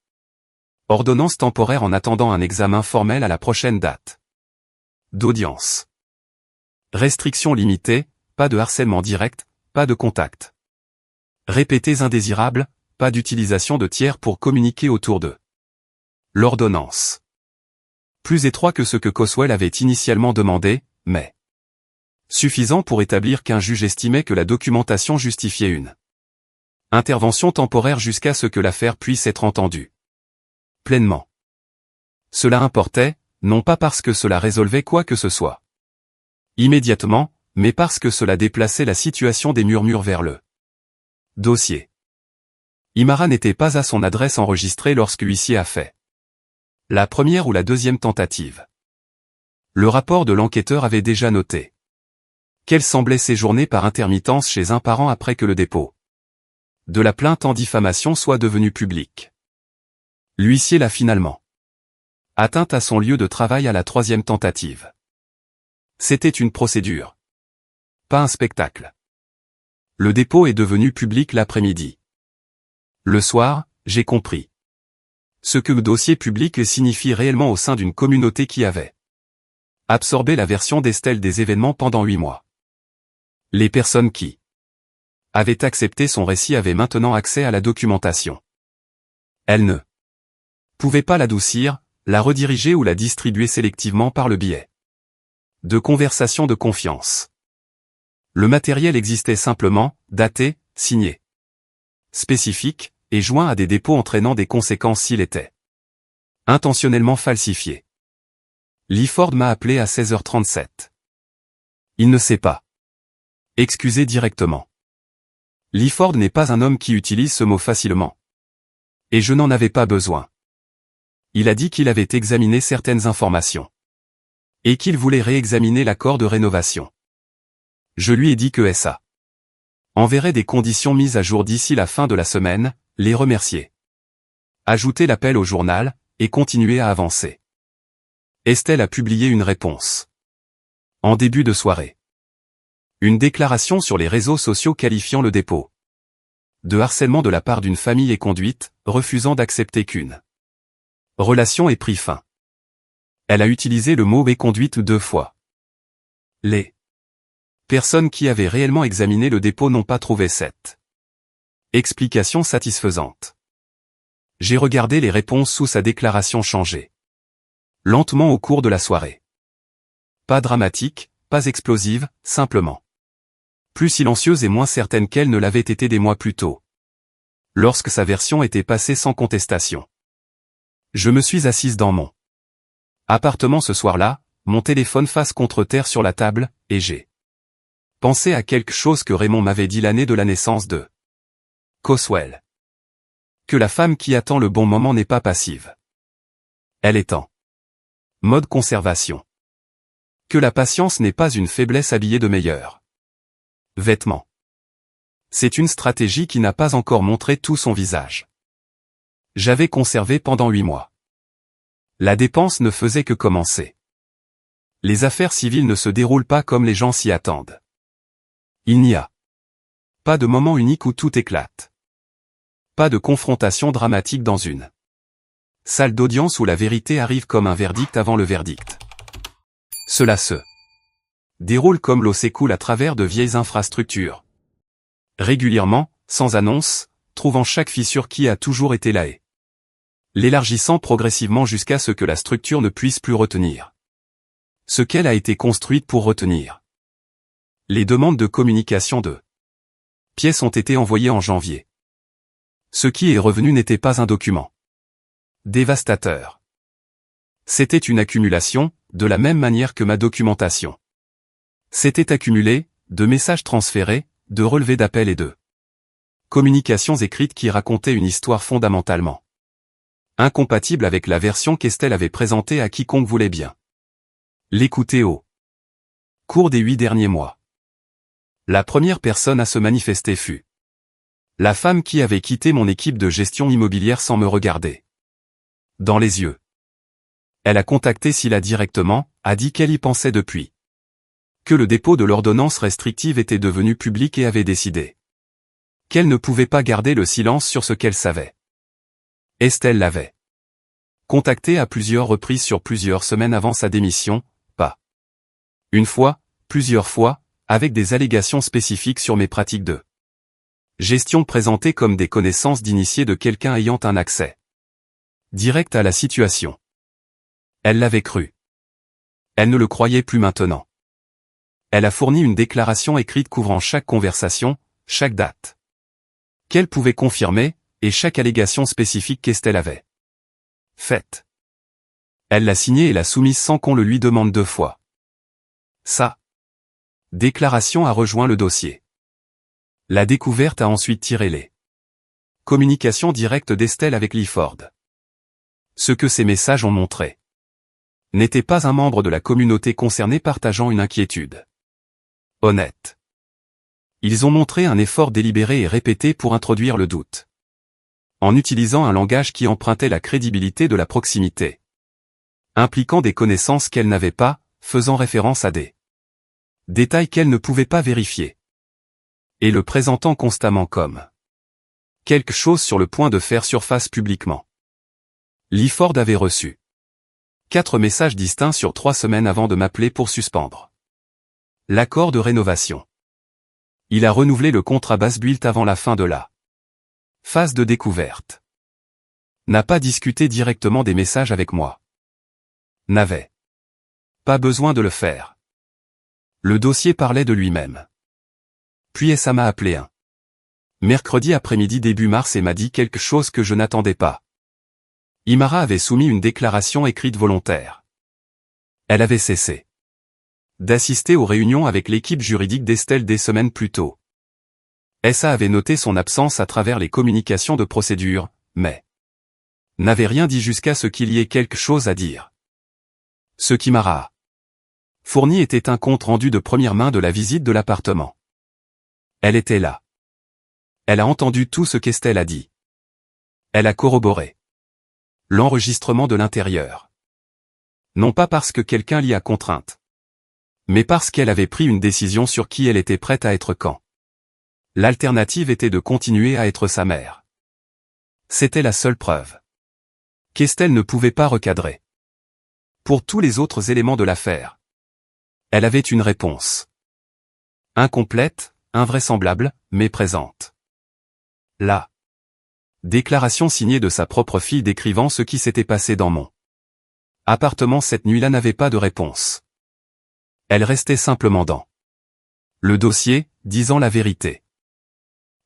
[SPEAKER 1] ordonnance temporaire en attendant un examen formel à la prochaine date d'audience. Restrictions limitées, pas de harcèlement direct, pas de contact. Répétés indésirables, pas d'utilisation de tiers pour communiquer autour d'eux. L'ordonnance. Plus étroit que ce que Coswell avait initialement demandé, mais suffisant pour établir qu'un juge estimait que la documentation justifiait une intervention temporaire jusqu'à ce que l'affaire puisse être entendue pleinement. Cela importait, non pas parce que cela résolvait quoi que ce soit immédiatement, mais parce que cela déplaçait la situation des murmures vers le dossier. Imara n'était pas à son adresse enregistrée lorsque l'huissier a fait la première ou la deuxième tentative. Le rapport de l'enquêteur avait déjà noté qu'elle semblait séjourner par intermittence chez un parent après que le dépôt de la plainte en diffamation soit devenu public. L'huissier l'a finalement atteinte à son lieu de travail à la 3e tentative. C'était une procédure, pas un spectacle. Le dépôt est devenu public l'après-midi. Le soir, j'ai compris ce que le dossier public signifie réellement au sein d'une communauté qui avait absorbé la version d'Estelle des événements pendant 8 mois. Les personnes qui avaient accepté son récit avaient maintenant accès à la documentation. Elles ne pouvaient pas l'adoucir, la rediriger ou la distribuer sélectivement par le biais de conversations de confiance. Le matériel existait simplement, daté, signé, spécifique, et joint à des dépôts entraînant des conséquences s'il était intentionnellement falsifié. Lee Ford m'a appelé à 16h37. Il ne sait pas excuser directement. Lee Ford n'est pas un homme qui utilise ce mot facilement. Et je n'en avais pas besoin. Il a dit qu'il avait examiné certaines informations. Et qu'il voulait réexaminer l'accord de rénovation. Je lui ai dit que S.A. enverrait des conditions mises à jour d'ici la fin de la semaine, les remercier. Ajouter l'appel au journal, et continuer à avancer. Estelle a publié une réponse. En début de soirée. Une déclaration sur les réseaux sociaux qualifiant le dépôt de harcèlement de la part d'une famille et conduite, refusant d'accepter qu'une relation ait pris fin. Elle a utilisé le mot « et conduite » 2 fois. Les personnes qui avaient réellement examiné le dépôt n'ont pas trouvé cette explication satisfaisante. J'ai regardé les réponses sous sa déclaration changée lentement au cours de la soirée. Pas dramatique, pas explosive, simplement plus silencieuse et moins certaine qu'elle ne l'avait été des mois plus tôt, lorsque sa version était passée sans contestation. Je me suis assise dans mon appartement ce soir-là, mon téléphone face contre terre sur la table, et j'ai pensé à quelque chose que Raymond m'avait dit l'année de la naissance de Coswell. Que la femme qui attend le bon moment n'est pas passive. Elle est en mode conservation. Que la patience n'est pas une faiblesse habillée de meilleurs vêtements. C'est une stratégie qui n'a pas encore montré tout son visage. J'avais conservé pendant 8 mois. La dépense ne faisait que commencer. Les affaires civiles ne se déroulent pas comme les gens s'y attendent. Il n'y a Pas de moment unique où tout éclate. Pas de confrontation dramatique dans une salle d'audience où la vérité arrive comme un verdict avant le verdict. Cela se déroule comme l'eau s'écoule à travers de vieilles infrastructures. Régulièrement, sans annonce, trouvant chaque fissure qui a toujours été là et l'élargissant progressivement jusqu'à ce que la structure ne puisse plus retenir ce qu'elle a été construite pour retenir. Les demandes de communication de pièces ont été envoyées en janvier. Ce qui est revenu n'était pas un document dévastateur. C'était une accumulation, de la même manière que ma documentation s'était accumulée, de messages transférés, de relevés d'appels et de communications écrites qui racontaient une histoire fondamentalement incompatible avec la version qu'Estelle avait présentée à quiconque voulait bien l'écouter au cours des 8 derniers mois. La première personne à se manifester fut la femme qui avait quitté mon équipe de gestion immobilière sans me regarder dans les yeux. Elle a contacté Scylla directement, a dit qu'elle y pensait depuis que le dépôt de l'ordonnance restrictive était devenu public et avait décidé qu'elle ne pouvait pas garder le silence sur ce qu'elle savait. Estelle l'avait contactée à plusieurs reprises sur plusieurs semaines avant sa démission, pas une fois, plusieurs fois, avec des allégations spécifiques sur mes pratiques de gestion présentées comme des connaissances d'initiés de quelqu'un ayant un accès direct à la situation. Elle l'avait cru. Elle ne le croyait plus maintenant. Elle a fourni une déclaration écrite couvrant chaque conversation, chaque date qu'elle pouvait confirmer, et chaque allégation spécifique qu'Estelle avait faite. Elle l'a signée et l'a soumise sans qu'on le lui demande 2 fois. Sa déclaration a rejoint le dossier. La découverte a ensuite tiré les communications directes d'Estelle avec Lee Ford. Ce que ces messages ont montré n'était pas un membre de la communauté concernée partageant une inquiétude honnête. Ils ont montré un effort délibéré et répété pour introduire le doute, en utilisant un langage qui empruntait la crédibilité de la proximité, impliquant des connaissances qu'elle n'avait pas, faisant référence à des détails qu'elle ne pouvait pas vérifier, et le présentant constamment comme quelque chose sur le point de faire surface publiquement. Lee Ford avait reçu 4 messages distincts sur 3 semaines avant de m'appeler pour suspendre l'accord de rénovation. Il a renouvelé le contrat Basebuilt avant la fin de la phase de découverte. N'a pas discuté directement des messages avec moi. N'avait pas besoin de le faire. Le dossier parlait de lui-même. Puis ça m'a appelé un mercredi après-midi début mars et m'a dit quelque chose que je n'attendais pas. Imara avait soumis une déclaration écrite volontaire. Elle avait cessé d'assister aux réunions avec l'équipe juridique d'Estelle des semaines plus tôt. SA avait noté son absence à travers les communications de procédure, mais n'avait rien dit jusqu'à ce qu'il y ait quelque chose à dire. Ce qu'Imara a fourni était un compte rendu de première main de la visite de l'appartement. Elle était là. Elle a entendu tout ce qu'Estelle a dit. Elle a corroboré l'enregistrement de l'intérieur. Non pas parce que quelqu'un l'y a contrainte, mais parce qu'elle avait pris une décision sur qui elle était prête à être quand. L'alternative était de continuer à être sa mère. C'était la seule preuve qu'Estelle ne pouvait pas recadrer. Pour tous les autres éléments de l'affaire, elle avait une réponse incomplète, invraisemblable, mais présente. La déclaration signée de sa propre fille décrivant ce qui s'était passé dans mon appartement cette nuit-là n'avait pas de réponse. Elle restait simplement dans le dossier, disant la vérité.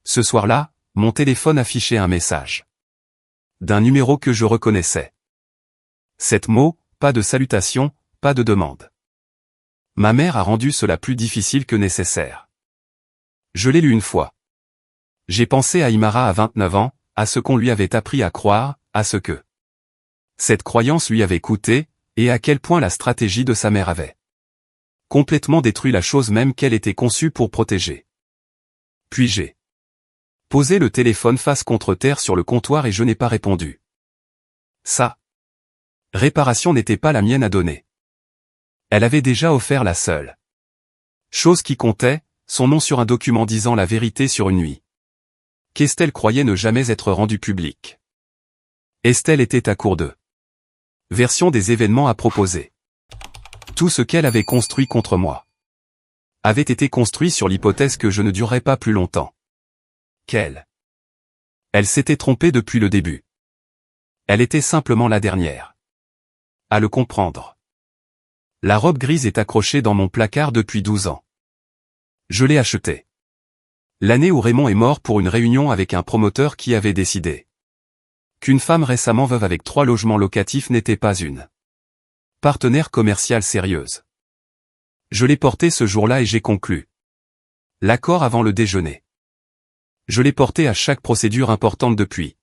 [SPEAKER 1] Ce soir-là, mon téléphone affichait un message d'un numéro que je reconnaissais. 7 mots, pas de salutation, pas de demande. Ma mère a rendu cela plus difficile que nécessaire. Je l'ai lu une fois. J'ai pensé à Imara à 29 ans, à ce qu'on lui avait appris à croire, à ce que cette croyance lui avait coûté, et à quel point la stratégie de sa mère avait complètement détruit la chose même qu'elle était conçue pour protéger. Puis j'ai posé le téléphone face contre terre sur le comptoir et je n'ai pas répondu. Sa réparation n'était pas la mienne à donner. Elle avait déjà offert la seule chose qui comptait, son nom sur un document disant la vérité sur une nuit qu'Estelle croyait ne jamais être rendue publique. Estelle était à court de version des événements à proposer. Tout ce qu'elle avait construit contre moi avait été construit sur l'hypothèse que je ne durerais pas plus longtemps. Elle s'était trompée depuis le début. Elle était simplement la dernière à le comprendre. La robe grise est accrochée dans mon placard depuis 12 ans. Je l'ai achetée l'année où Raymond est mort pour une réunion avec un promoteur qui avait décidé qu'une femme récemment veuve avec 3 logements locatifs n'était pas une partenaire commerciale sérieuse. Je l'ai portée ce jour-là et j'ai conclu l'accord avant le déjeuner. Je l'ai portée à chaque procédure importante depuis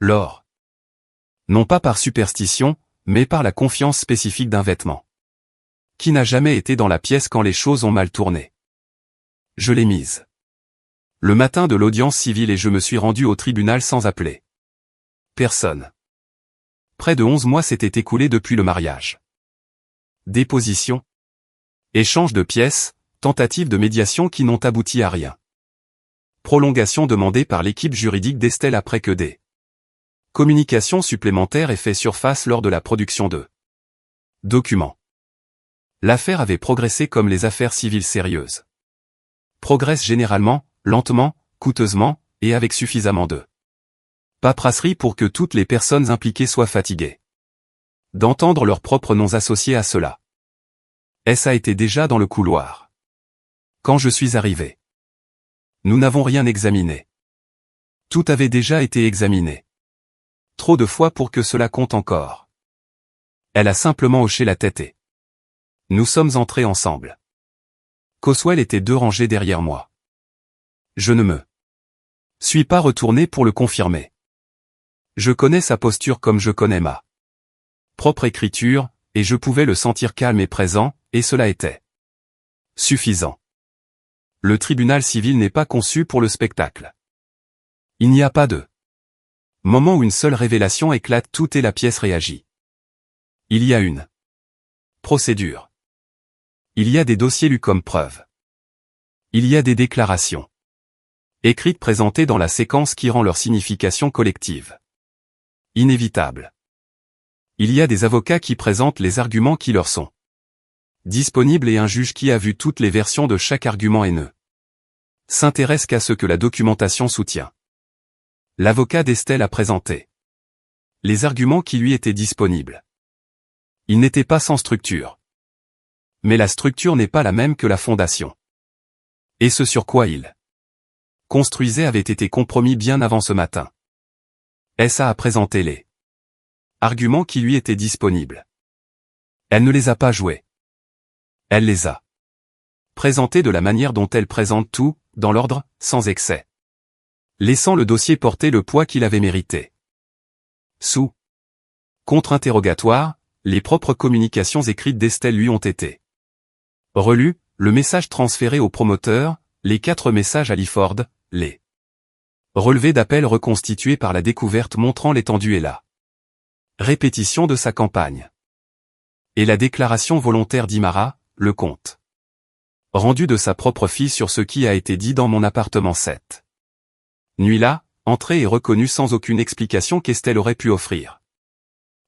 [SPEAKER 1] lors. Non pas par superstition, mais par la confiance spécifique d'un vêtement qui n'a jamais été dans la pièce quand les choses ont mal tourné. Je l'ai mise le matin de l'audience civile et je me suis rendu au tribunal sans appeler personne. Près de 11 mois s'étaient écoulés depuis le mariage. Déposition, échange de pièces, tentatives de médiation qui n'ont abouti à rien. Prolongation demandée par l'équipe juridique d'Estelle après que des communications supplémentaires aient fait surface lors de la production de documents. L'affaire avait progressé comme les affaires civiles sérieuses progressent généralement, lentement, coûteusement, et avec suffisamment de paperasserie pour que toutes les personnes impliquées soient fatiguées d'entendre leurs propres noms associés à cela. Ça a été déjà dans le couloir quand je suis arrivé. Nous n'avons rien examiné. Tout avait déjà été examiné. Trop de fois pour que cela compte encore. Elle a simplement hoché la tête et nous sommes entrés ensemble. Coswell était 2 rangées derrière moi. Je ne me suis pas retourné pour le confirmer. Je connais sa posture comme je connais ma propre écriture, et je pouvais le sentir calme et présent, et cela était suffisant. Le tribunal civil n'est pas conçu pour le spectacle. Il n'y a pas de moment où une seule révélation éclate tout et la pièce réagit. Il y a une procédure. Il y a des dossiers lus comme preuve. Il y a des déclarations écrites présentées dans la séquence qui rend leur signification collective inévitable. Il y a des avocats qui présentent les arguments qui leur sont disponibles et un juge qui a vu toutes les versions de chaque argument et ne s'intéresse qu'à ce que la documentation soutient. L'avocat d'Estelle a présenté les arguments qui lui étaient disponibles. Il n'était pas sans structure. Mais la structure n'est pas la même que la fondation. Et ce sur quoi il construisait avait été compromis bien avant ce matin. Ça a présenté les arguments qui lui étaient disponibles. Elle ne les a pas joués. Elle les a présentés de la manière dont elle présente tout, dans l'ordre, sans excès. Laissant le dossier porter le poids qu'il avait mérité. Sous contre-interrogatoire, les propres communications écrites d'Estelle lui ont été relues, le message transféré au promoteur, les 4 messages à Lyford, les relevés d'appel reconstitués par la découverte montrant l'étendue et la répétition de sa campagne. Et la déclaration volontaire d'Imara, le compte rendu de sa propre fille sur ce qui a été dit dans mon appartement cette nuit-là, entrée et reconnue sans aucune explication qu'Estelle aurait pu offrir.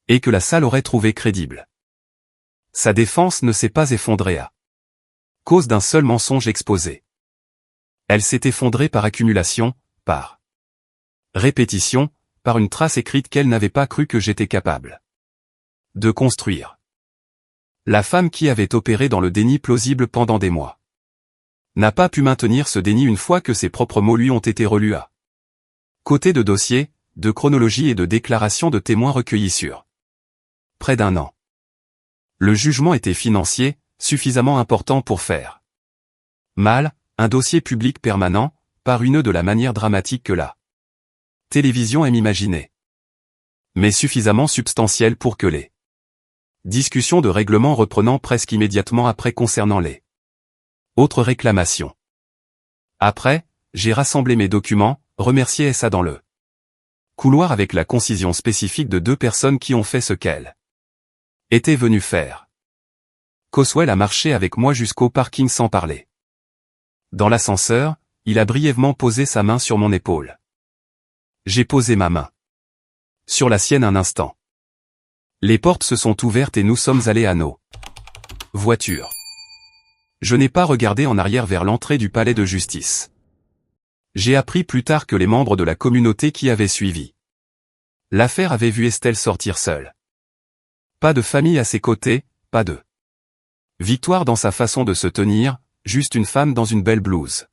[SPEAKER 1] Et que la salle aurait trouvé crédible. Sa défense ne s'est pas effondrée à cause d'un seul mensonge exposé. Elle s'est effondrée par accumulation, par répétition, par une trace écrite qu'elle n'avait pas cru que j'étais capable de construire. La femme qui avait opéré dans le déni plausible pendant des mois n'a pas pu maintenir ce déni une fois que ses propres mots lui ont été relus à côté de dossiers, de chronologies et de déclarations de témoins recueillis sur près d'1 an. Le jugement était financier, suffisamment important pour faire mal, un dossier public permanent, paruneux de la manière dramatique que la télévision aime imaginer. Mais suffisamment substantiel pour que les discussions de règlement reprenant presque immédiatement après concernant les autres réclamations. Après, j'ai rassemblé mes documents, remercié SA dans le couloir avec la concision spécifique de 2 personnes qui ont fait ce qu'elles étaient venues faire. Coswell a marché avec moi jusqu'au parking sans parler. Dans l'ascenseur, il a brièvement posé sa main sur mon épaule. J'ai posé ma main sur la sienne un instant. Les portes se sont ouvertes et nous sommes allés à nos voitures. Je n'ai pas regardé en arrière vers l'entrée du palais de justice. J'ai appris plus tard que les membres de la communauté qui avaient suivi l'affaire avaient vu Estelle sortir seule. Pas de famille à ses côtés, pas de Victoire dans sa façon de se tenir, juste une femme dans une belle blouse,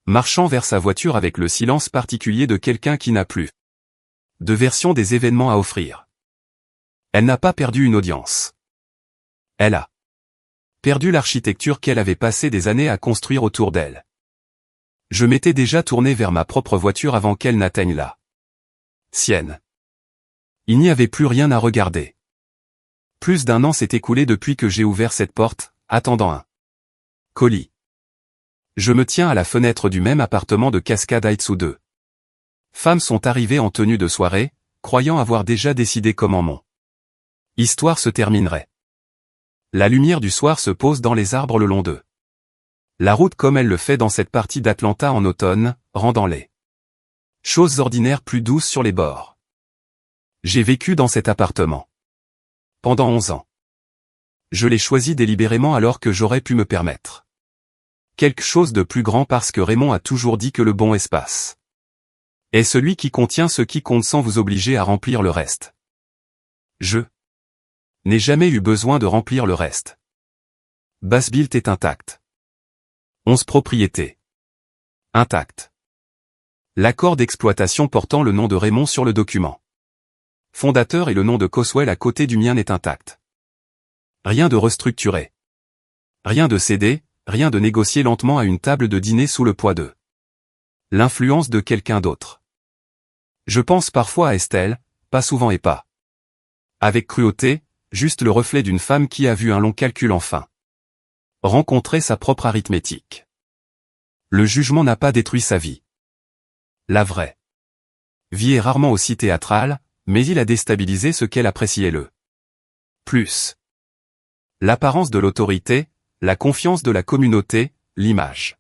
[SPEAKER 1] marchant vers sa voiture avec le silence particulier de quelqu'un qui n'a plus de version des événements à offrir. Elle n'a pas perdu une audience. Elle a perdu l'architecture qu'elle avait passé des années à construire autour d'elle. Je m'étais déjà tourné vers ma propre voiture avant qu'elle n'atteigne la sienne. Il n'y avait plus rien à regarder. Plus d'1 an s'est écoulé depuis que j'ai ouvert cette porte, attendant un colis. Je me tiens à la fenêtre du même appartement de Cascade Heights où 2 femmes sont arrivées en tenue de soirée, croyant avoir déjà décidé comment mon histoire se terminerait. La lumière du soir se pose dans les arbres le long d'eux. La route comme elle le fait dans cette partie d'Atlanta en automne, rendant les choses ordinaires plus douces sur les bords. J'ai vécu dans cet appartement pendant 11 ans. Je l'ai choisi délibérément alors que j'aurais pu me permettre quelque chose de plus grand parce que Raymond a toujours dit que le bon espace est celui qui contient ce qui compte sans vous obliger à remplir le reste. Je n'ai jamais eu besoin de remplir le reste. Basbuilt est intact. 11 propriétés. Intactes. L'accord d'exploitation portant le nom de Raymond sur le document fondateur et le nom de Coswell à côté du mien est intact. Rien de restructuré. Rien de cédé, rien de négocié lentement à une table de dîner sous le poids de l'influence de quelqu'un d'autre. Je pense parfois à Estelle, pas souvent et pas avec cruauté, juste le reflet d'une femme qui a vu un long calcul enfin rencontrer sa propre arithmétique. Le jugement n'a pas détruit sa vie. La vraie vie est rarement aussi théâtrale, mais il a déstabilisé ce qu'elle appréciait le plus. L'apparence de l'autorité, la confiance de la communauté, l'image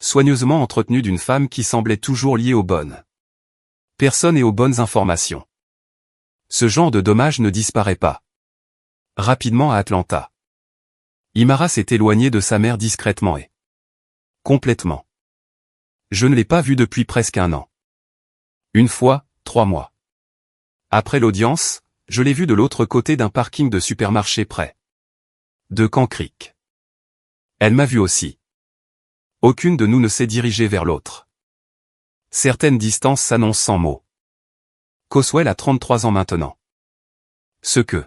[SPEAKER 1] soigneusement entretenue d'une femme qui semblait toujours liée aux bonnes personnes et aux bonnes informations. Ce genre de dommage ne disparaît pas rapidement à Atlanta. Imara s'est éloignée de sa mère discrètement et complètement. Je ne l'ai pas vue depuis presque 1 an. Une fois, 3 mois. Après l'audience, je l'ai vue de l'autre côté d'un parking de supermarché près de Camp Creek. Elle m'a vu aussi. Aucune de nous ne s'est dirigée vers l'autre. Certaines distances s'annoncent sans mots. Coswell a 33 ans maintenant. Ce que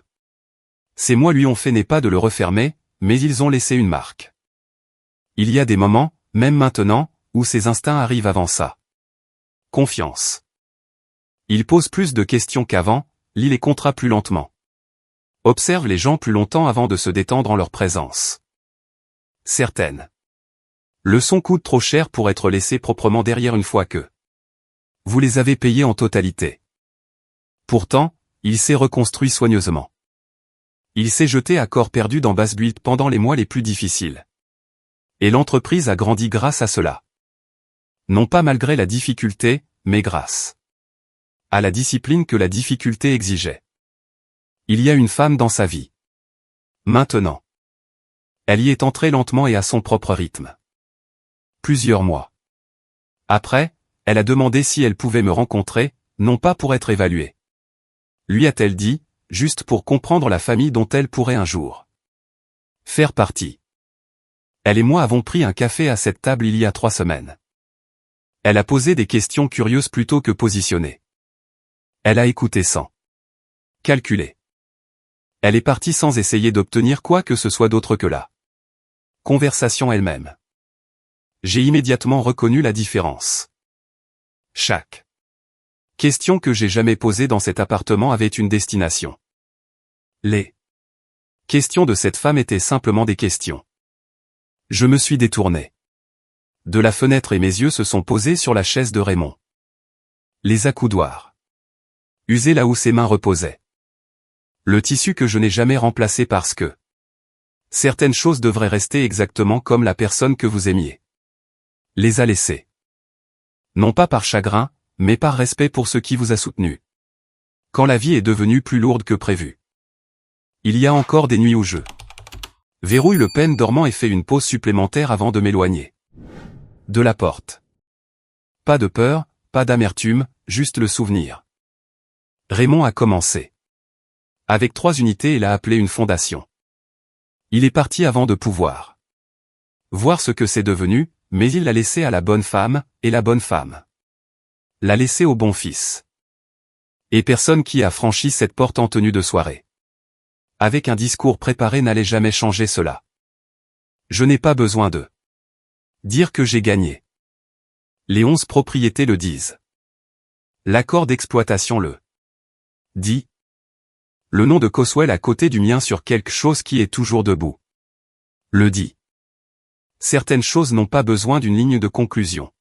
[SPEAKER 1] ces mois lui ont fait n'est pas de le refermer, mais ils ont laissé une marque. Il y a des moments, même maintenant, où ses instincts arrivent avant ça. Confiance. Il pose plus de questions qu'avant, lit les contrats plus lentement. Observe les gens plus longtemps avant de se détendre en leur présence. Certaines leçons coûtent trop cher pour être laissées proprement derrière une fois que vous les avez payées en totalité. Pourtant, il s'est reconstruit soigneusement. Il s'est jeté à corps perdu dans Basbuilt pendant les mois les plus difficiles. Et l'entreprise a grandi grâce à cela. Non pas malgré la difficulté, mais grâce à la discipline que la difficulté exigeait. Il y a une femme dans sa vie. Maintenant. Elle y est entrée lentement et à son propre rythme. Plusieurs mois après, elle a demandé si elle pouvait me rencontrer, non pas pour être évaluée. Lui a-t-elle dit, juste pour comprendre la famille dont elle pourrait un jour faire partie. Elle et moi avons pris un café à cette table il y a 3 semaines. Elle a posé des questions curieuses plutôt que positionnées. Elle a écouté sans calculer. Elle est partie sans essayer d'obtenir quoi que ce soit d'autre que la conversation elle-même. J'ai immédiatement reconnu la différence. Chaque question que j'ai jamais posée dans cet appartement avait une destination. Les questions de cette femme étaient simplement des questions. Je me suis détourné de la fenêtre et mes yeux se sont posés sur la chaise de Raymond. Les accoudoirs usés là où ses mains reposaient. Le tissu que je n'ai jamais remplacé parce que certaines choses devraient rester exactement comme la personne que vous aimiez. Les a laissés. Non pas par chagrin, mais par respect pour ce qui vous a soutenu. Quand la vie est devenue plus lourde que prévu. Il y a encore des nuits au jeu. Verrouille le pen dormant et fait une pause supplémentaire avant de m'éloigner de la porte. Pas de peur, pas d'amertume, juste le souvenir. Raymond a commencé. Avec 3 unités, il a appelé une fondation. Il est parti avant de pouvoir voir ce que c'est devenu, mais il l'a laissé à la bonne femme, et la bonne femme l'a laissé au bon fils. Et personne qui a franchi cette porte en tenue de soirée avec un discours préparé n'allait jamais changer cela. Je n'ai pas besoin de dire que j'ai gagné. Les 11 propriétés le disent. L'accord d'exploitation le dit. Le nom de Coswell à côté du mien sur quelque chose qui est toujours debout le dit. Certaines choses n'ont pas besoin d'une ligne de conclusion.